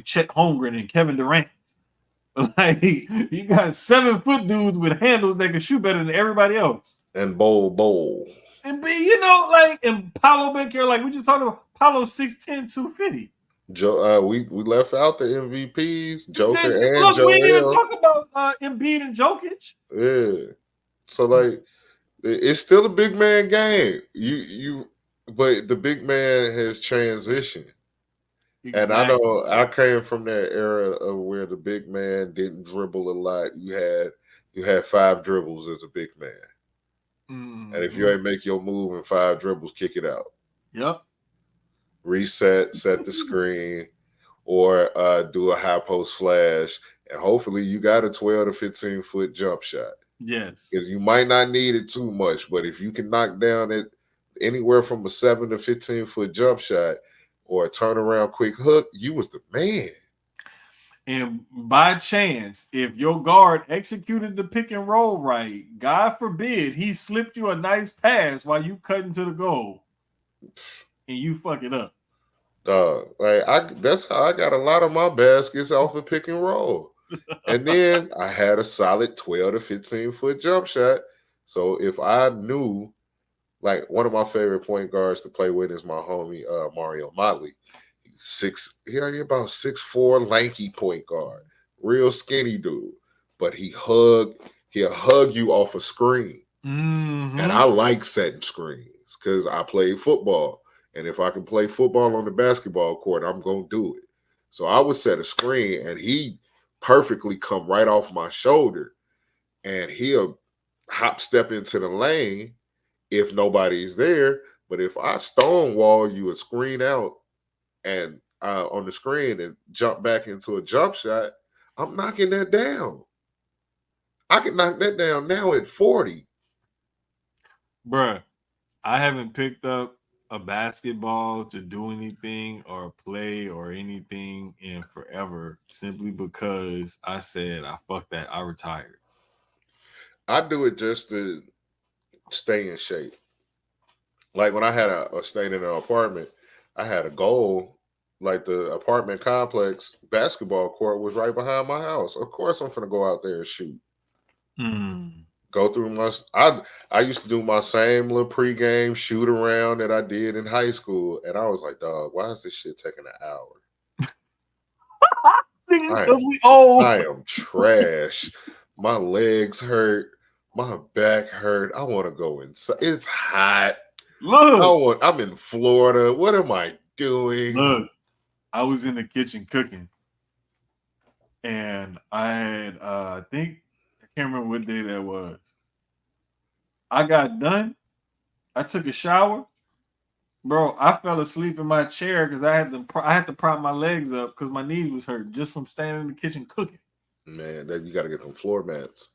Chet Holmgren and Kevin Durant. Like, you got 7-foot dudes with handles that can shoot better than everybody else.
And bowl.
And and Paolo Becker, like we just talked about, Paolo 6'10", 250.
We left out the MVPs, Joker and
Look,
Joel.
we didn't even talk about Embiid and Jokic.
Yeah. So like, it's still a big man game. But the big man has transitioned. Exactly. And I know I came from that era of where the big man didn't dribble a lot. You had 5 dribbles as a big man. Mm-hmm. And if you ain't make your move in 5 dribbles, kick it out.
Yep.
Reset, set the screen, or do a high post flash, and hopefully you got a 12 to 15 foot jump shot.
Yes,
because you might not need it too much, but if you can knock down it anywhere from a 7 to 15 foot jump shot or a turnaround quick hook, you was the man.
And by chance, if your guard executed the pick and roll right, God forbid he slipped you a nice pass while you cutting to the goal, and you fuck it up.
That's how I got a lot of my baskets off of pick and roll. And then I had a solid 12 to 15 foot jump shot. So if I knew Like one of my favorite point guards to play with is my homie Mario Motley. He about 6'4", lanky point guard, real skinny dude. But he'll hug you off a screen. And I like setting screens because I played football. And if I can play football on the basketball court, I'm gonna do it. So I would set a screen and he perfectly come right off my shoulder and he'll hop step into the lane if nobody's there. But if I stonewall you and screen out and on the screen and jump back into a jump shot, I'm knocking that down. I can knock that down now at 40.
Bruh, I haven't picked up a basketball to do anything or play or anything in forever simply because I said, fuck that, I retired.
I do it just to stay in shape. Like when I had stayed in an apartment, I had a goal. Like the apartment complex basketball court was right behind my house. Of course, I'm gonna go out there and shoot. Go through I used to do my same little pregame shoot around that I did in high school, and I was like, dog, why is this shit taking an hour?
Because we old.
I am trash. My legs hurt. My back hurt. I want to go inside. It's hot.
Look,
I'm in Florida. What am I doing?
Look, I was in the kitchen cooking, and I had I can't remember what day that was. I got done. I took a shower, bro. I fell asleep in my chair because I had to prop my legs up because my knees was hurt just from standing in the kitchen cooking.
Man, then you got to get them floor mats.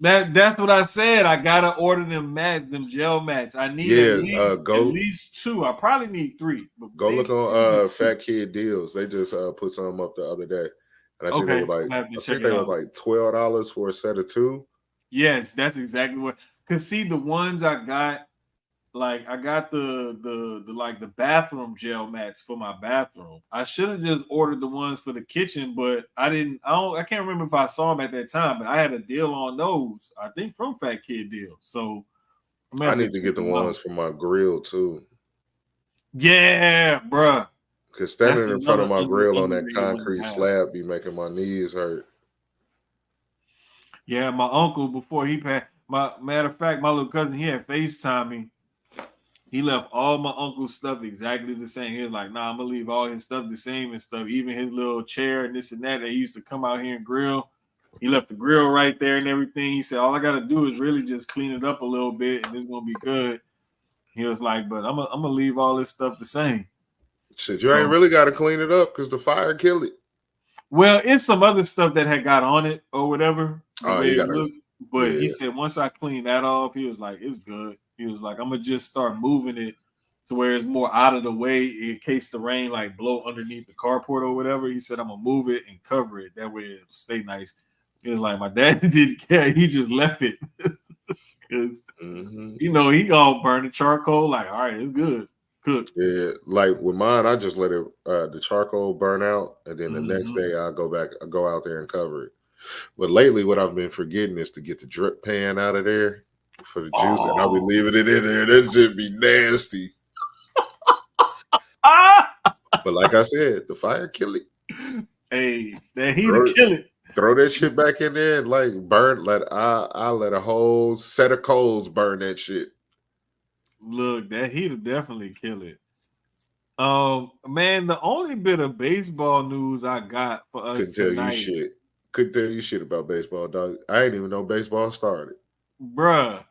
That's what I said. I gotta order them mats, them gel mats. I need at least 2. I probably need 3. But
go look on Fat Kid Deals. They just put some up the other day, and I think they were like $12 for a set of 2.
Yes, that's exactly what. Cause see, the ones I got, like I got the bathroom gel mats for my bathroom. I should have just ordered the ones for the kitchen, but I didn't. I can't remember if I saw them at that time, but I had a deal on those. I think from Fat Kid Deal. So
I need to get the ones for my grill too.
Yeah, bruh.
Because standing in front of my grill on that concrete slab be making my knees hurt.
Yeah, my uncle before he passed. Matter of fact, my little cousin, he had FaceTime me. He left all my uncle's stuff exactly the same. He was like, nah, I'm gonna leave all his stuff the same and stuff, even his little chair and this and that he used to come out here and grill. He left the grill right there and everything. He said, all I gotta do is really just clean it up a little bit and it's gonna be good. He was like, but I'm gonna leave all this stuff the same.
Shit, you ain't really gotta clean it up because the fire killed it.
Well, it's some other stuff that had got on it or whatever.
Oh, you gotta,
but he said once I clean that off, he was like, it's good. He was like, I'm gonna just start moving it to where it's more out of the way in case the rain like blow underneath the carport or whatever. He said I'm gonna move it and cover it that way it'll stay nice. He was like, my dad didn't care. He just left it because you know he gonna burn the charcoal. Like, all right, it's good. Cook.
Yeah, like with mine, I just let it the charcoal burn out, and then the next day I go out there and cover it. But lately, what I've been forgetting is to get the drip pan out of there for the juice, and I'll be leaving it in there. That should be nasty. But like I said, the fire kill it.
Hey, that heat'll kill it.
Throw that shit back in there and like burn. I let a whole set of coals burn that shit.
Look, that heat'll definitely kill it. Man, the only bit of baseball news I got for us tonight.
Couldn't tell you shit about baseball, dog. I didn't even know baseball started.
Bruh.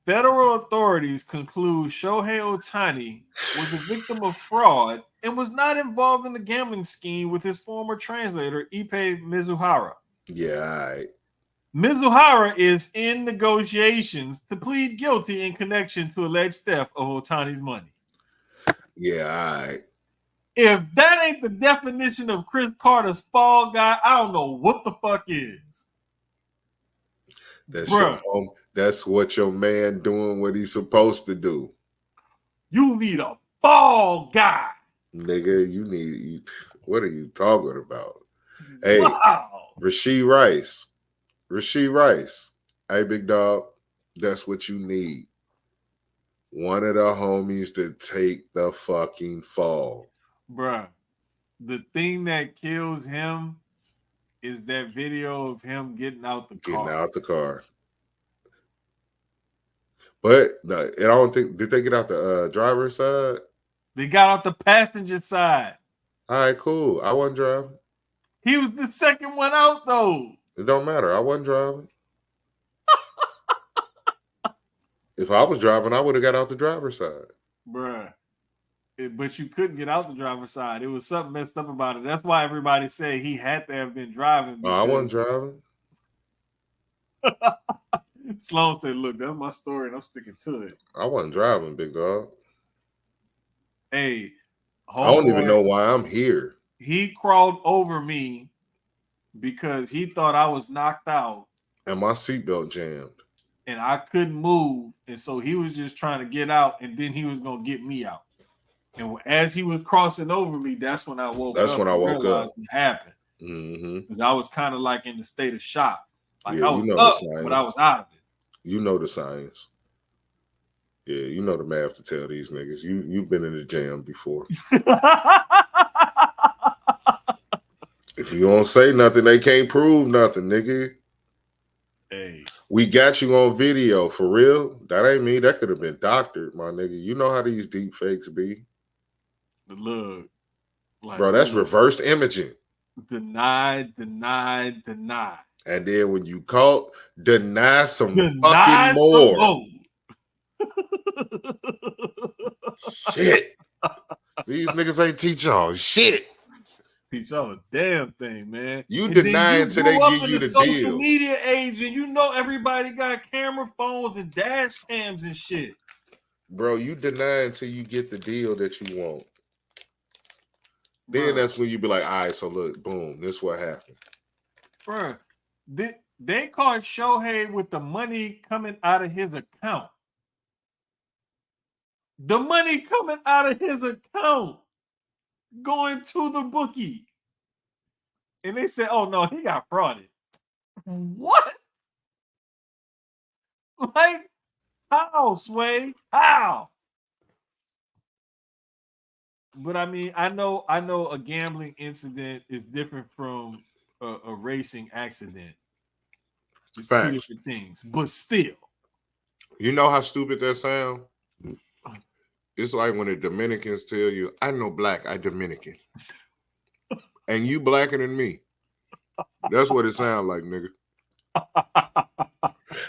Federal authorities conclude Shohei Ohtani was a victim of fraud and was not involved in the gambling scheme with his former translator, Ippei Mizuhara.
Yeah, all right.
Mizuhara is in negotiations to plead guilty in connection to alleged theft of Ohtani's money.
Yeah, all right.
If that ain't the definition of Chris Carter's fall guy, I don't know what the fuck is.
That's what your man doing what he's supposed to do.
You need a fall guy.
Nigga, what are you talking about? Hey, wow. Rasheed Rice. Hey, big dog, that's what you need. one of the homies to take the fucking fall.
Bruh, the thing that kills him is that video of him getting out the car.
Getting out the car. But I don't think, did they get out the driver's side?
They got out the passenger side.
All right, cool. I wasn't driving.
He was the second one out, though.
It don't matter. I wasn't driving. If I was driving, I would have got out the driver's side.
Bruh. But you couldn't get out the driver's side. It was something messed up about it. That's why everybody said he had to have been driving.
I wasn't driving.
Sloan said, look, that's my story, and I'm sticking to it.
I wasn't driving, big dog.
Hey,
I don't even know why I'm here.
He crawled over me because he thought I was knocked out.
And my seatbelt jammed.
And I couldn't move. And so he was just trying to get out, and then he was going to get me out. And as he was crossing over me, that's when I woke up.
That's when I woke up.
What happened. Because I was kind of like in the state of shock. Like I was up, but I was out of it.
You know the science. Yeah, you know the math to tell these niggas. You've been in the jam before. If you don't say nothing, they can't prove nothing, nigga.
Hey.
We got you on video, for real. That ain't me. That could have been doctored, my nigga. You know how these deep fakes be.
Look. Like,
bro, that's reverse imaging.
Deny.
And then when you caught, deny some fucking more. Shit. These niggas ain't teach y'all shit.
Teach y'all a damn thing, man.
You deny until they give you the
social
deal.
Media age, and you know everybody got camera phones and dash cams and shit.
Bro, you deny until you get the deal that you want. Then that's when you be like, all right, so look, boom, this what happened.
Bro, they caught Shohei with the money coming out of his account. The money coming out of his account going to the bookie. And they said, oh no, he got frauded. What? Like, how, Sway? How? But I mean, I know a gambling incident is different from a racing accident. It's two different things, but still.
You know how stupid that sounds? It's like when the Dominicans tell you, I know black, I Dominican. And you blacker than me. That's what it sounds like, nigga.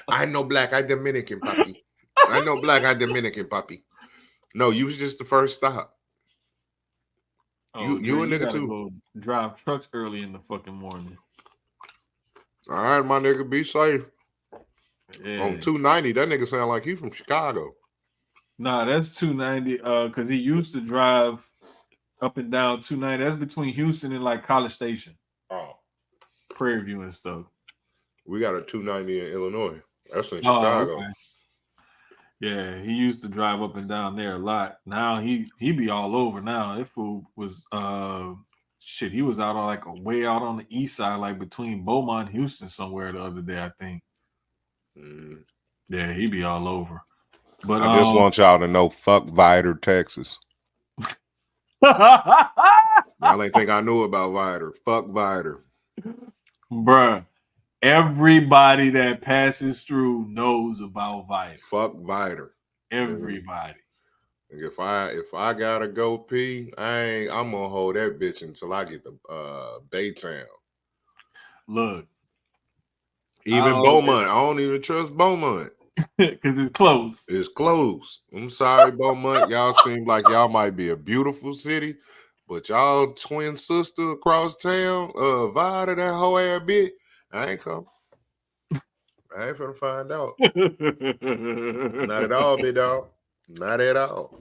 I know black, I Dominican, puppy. I know black, I Dominican, puppy. No, you was just the first stop.
Oh,
you a nigga too.
Go drive trucks early in the fucking morning.
All right, my nigga, be safe.
Yeah.
On 290, that nigga sound like he from Chicago. Nah,
that's 290. Because he used to drive up and down 290. That's between Houston and like College Station.
Oh,
Prairie View and stuff.
We got a 290 in Illinois. That's in Chicago.
Okay. Yeah, he used to drive up and down there a lot. Now he be all over now. That fool was shit. He was out on like way out on the east side, like between Beaumont and Houston somewhere the other day, I think. Yeah, he be all over. But
I just want y'all to know, fuck Vider, Texas. Y'all ain't think I knew about Vider. Fuck Vider.
Bruh. Everybody that passes through knows about Vider.
Fuck Vider.
Everybody.
If I gotta go pee, I'm gonna hold that bitch until I get to Baytown.
Look.
Even Beaumont. I don't even trust Beaumont.
Because it's close.
It's close. I'm sorry, Beaumont. Y'all seem like y'all might be a beautiful city, but y'all twin sister across town, Vider, that whole ass bitch. I ain't come. I ain't finna find out. Not at all, big dog. Not at all.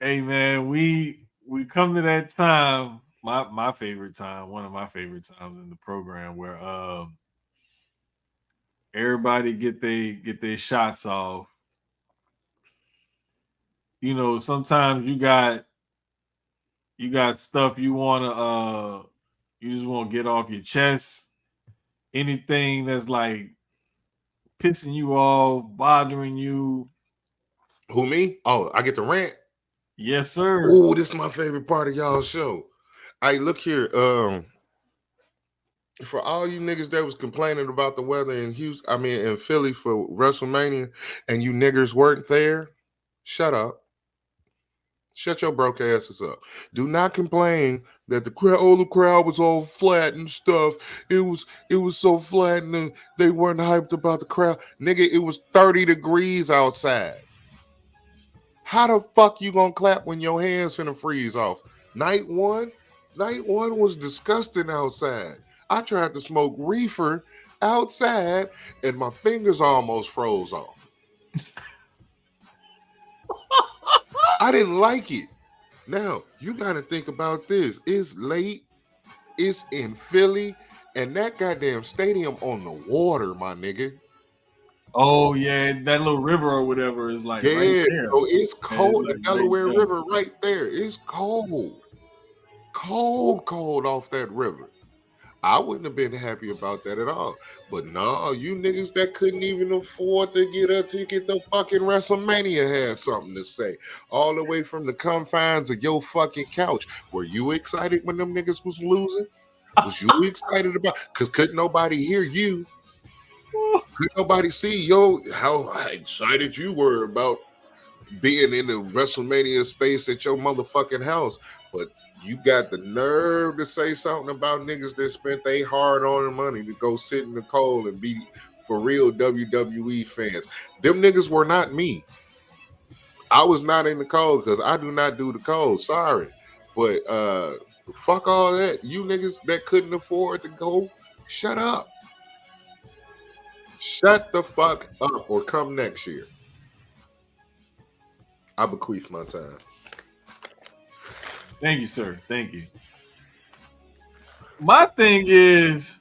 Hey man, we come to that time, my favorite time, one of my favorite times in the program where everybody get their shots off. You know, sometimes you got stuff you wanna you just want to get off your chest. Anything that's like pissing you off, bothering you,
Who, me? Oh, I get to rant?
Yes, sir.
Oh, this is my favorite part of y'all's show. Hey, look here. For all you niggas that was complaining about the weather in Houston, in Philly for WrestleMania, and you niggers weren't there, shut up. Shut your broke asses up. Do not complain that the crowd was all flat and stuff. It was so flat and they weren't hyped about the crowd. Nigga, it was 30 degrees outside. How the fuck you gonna clap when your hands finna freeze off? Night one was disgusting outside. I tried to smoke reefer outside and my fingers almost froze off. I didn't like it. Now, you got to think about this. It's late. It's in Philly. And that goddamn stadium on the water, my nigga.
Oh, yeah. That little river or whatever is like right there.
So it's cold. The Delaware River right there. It's cold. Cold off that river. I wouldn't have been happy about that at all. But no, you niggas that couldn't even afford to get a ticket to fucking WrestleMania had something to say. All the way from the confines of your fucking couch. Were you excited when them niggas was losing? Was you excited about? Because couldn't nobody hear you. Couldn't nobody see how excited you were about being in the WrestleMania space at your motherfucking house. But you got the nerve to say something about niggas that spent their hard-earned money to go sit in the cold and be for real WWE fans. Them niggas were not me. I was not in the cold because I do not do the cold. Sorry. But fuck all that. You niggas that couldn't afford to go, shut up. Shut the fuck up or come next year. I bequeath my time.
Thank you, sir. Thank you. My thing is,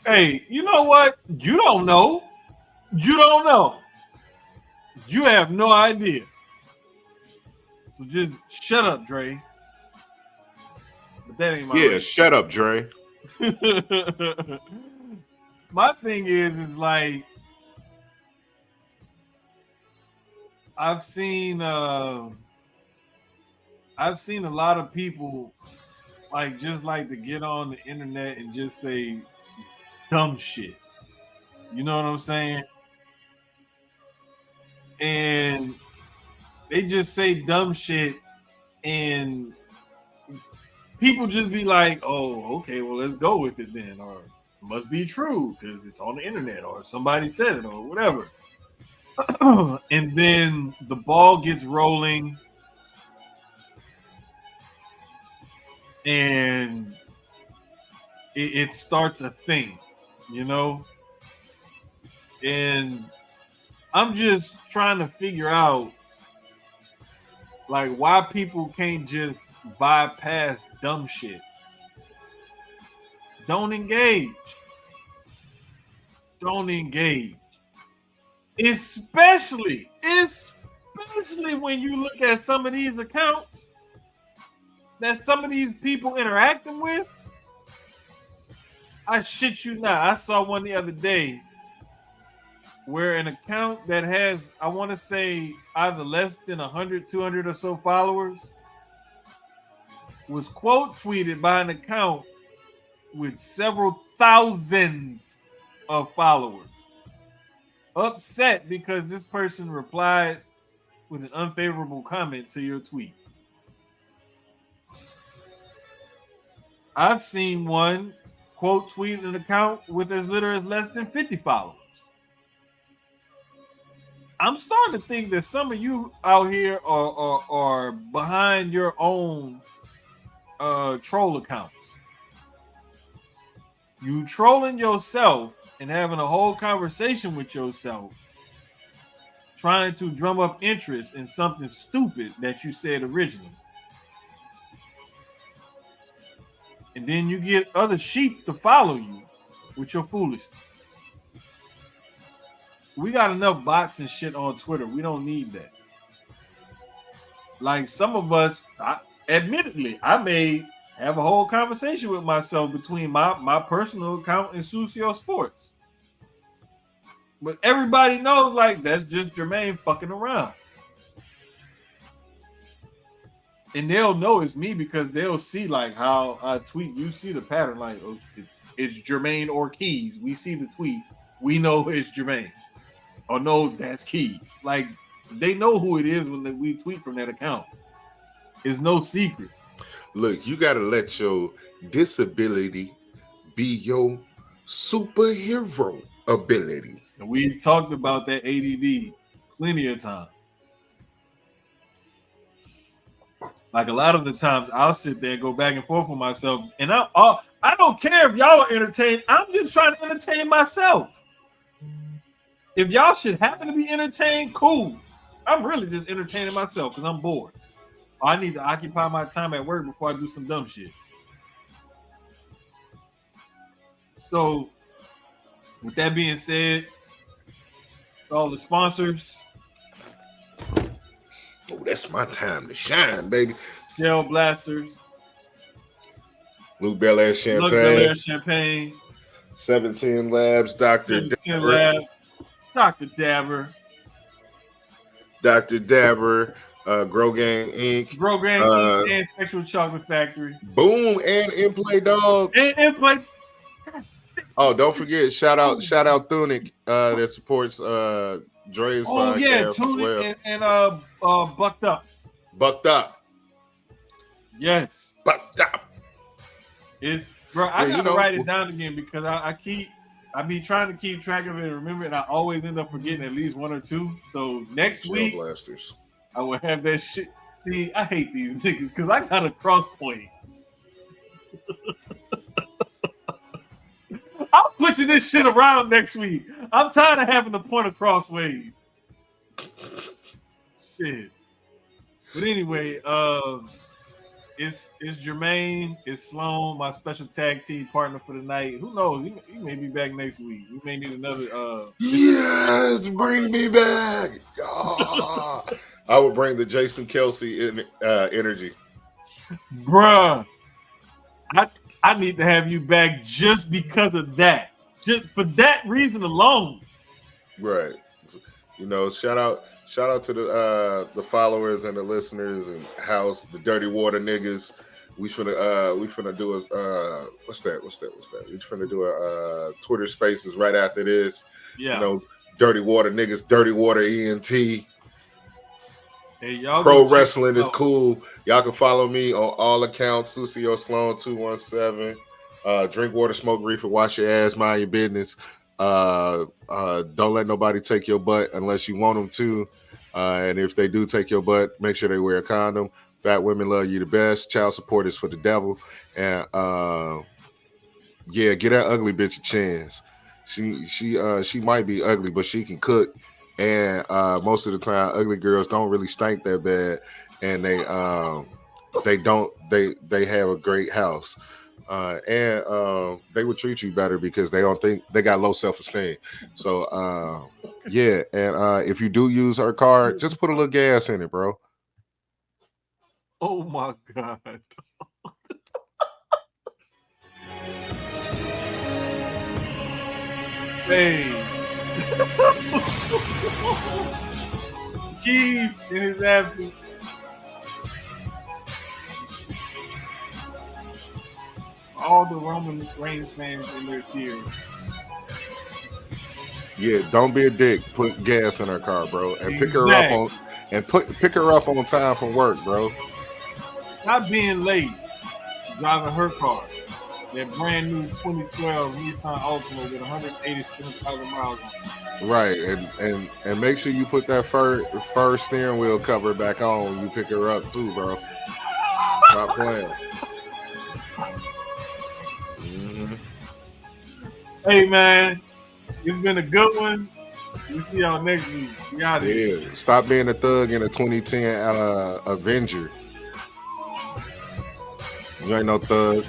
hey, you know what? You don't know. You don't know. You have no idea. So just shut up, Dre. But that ain't my
race. Shut up, Dre.
My thing is like, I've seen a lot of people just like to get on the internet and just say dumb shit. You know what I'm saying? And they just say dumb shit and people just be like, oh, okay, well, let's go with it then. Or it must be true because it's on the internet or somebody said it or whatever. And then the ball gets rolling and it starts a thing, you know? And I'm just trying to figure out why people can't just bypass dumb shit. Don't engage. Especially when you look at some of these accounts that some of these people interacting with. I shit you not. I saw one the other day where an account that has, I want to say, either less than 100, 200 or so followers was quote tweeted by an account with several thousands of followers. Upset because this person replied with an unfavorable comment to your tweet. I've seen one quote tweet an account with as little as less than 50 followers. I'm starting to think that some of you out here are behind your own troll accounts. You trolling yourself and having a whole conversation with yourself, trying to drum up interest in something stupid that you said originally. And then you get other sheep to follow you with your foolishness. We got enough bots and shit on Twitter. We don't need that. Like some of us, admittedly, I may have a whole conversation with myself between my personal account and Susio Sports. But everybody knows, like, that's just Jermaine fucking around. And they'll know it's me because they'll see, like, how I tweet. You see the pattern, like, oh, it's Jermaine or Keyz. We see the tweets. We know it's Jermaine. Or no, that's Keyz. Like, they know who it is when we tweet from that account. It's no secret.
Look, you got to let your disability be your superhero ability.
And we've talked about that ADD plenty of times. Like, a lot of the times I'll sit there and go back and forth with myself. And I don't care if y'all are entertained. I'm just trying to entertain myself. If y'all should happen to be entertained, cool. I'm really just entertaining myself because I'm bored. I need to occupy my time at work before I do some dumb shit. So, with that being said, all the sponsors.
Oh, that's my time to shine, baby.
Shell Blasters.
Luke Belair
Champagne.
710 Labs, Dr. Dabber.
Dr. Dabber.
Dr. Dabber, Grow Gang Inc.
Grow Gang Inc. and Sexual Chocolate Factory.
Boom and In Play Dogs.
And In Play.
Oh, don't forget, shout out Thunic that supports Dre's podcast as well.
And Bucked Up.
Bucked Up.
Yes.
Bucked Up.
Bro, I gotta write it down again because I be trying to keep track of it and remember it, and I always end up forgetting at least one or two. So next week,
Blasters.
I will have that shit. See, I hate these niggas because I got a cross point. I'm switching this shit around next week. I'm tired of having to point across ways. Shit. But anyway, it's Jermaine, it's Sloan, my special tag team partner for the night. Who knows? He may be back next week. We may need another.
Yes, bring me back. Oh, I would bring the Jason Kelsey energy.
Bruh, I need to have you back just because of that. Just for that reason alone.
Right. You know, shout out to the followers and the listeners and house, the Dirty Water niggas. We finna do a what's that? We finna do a Twitter Spaces right after this.
Yeah.
You know, Dirty Water niggas, Dirty Water ENT.
Hey, y'all
Pro wrestling is cool. Y'all can follow me on all accounts. Sucio Sloan 217. Drink water, smoke reefer, wash your ass, mind your business. Don't let nobody take your butt unless you want them to. And if they do take your butt, make sure they wear a condom. Fat women love you the best. Child support is for the devil. And yeah, get that ugly bitch a chance. She might be ugly, but she can cook. And most of the time, ugly girls don't really stink that bad, and they have a great house. And they would treat you better because they don't think they got low self-esteem. So yeah, and if you do use her card, just put a little gas in it, bro.
Oh my God. Hey. Keyz in his absence. All the Roman Reigns fans in their tears.
Yeah, don't be a dick. Put gas in her car, bro, and pick her up on time from work, bro.
Not being late, driving her car. That brand new 2012 Nissan Altima with 187,000 miles on it.
Right, and make sure you put that fur steering wheel cover back on when you pick her up too, bro. Stop playing. Mm-hmm.
Hey man, it's been a good one. We'll see y'all next week. We got it.
Yeah, stop being a thug in a 2010 Avenger. You ain't no thug.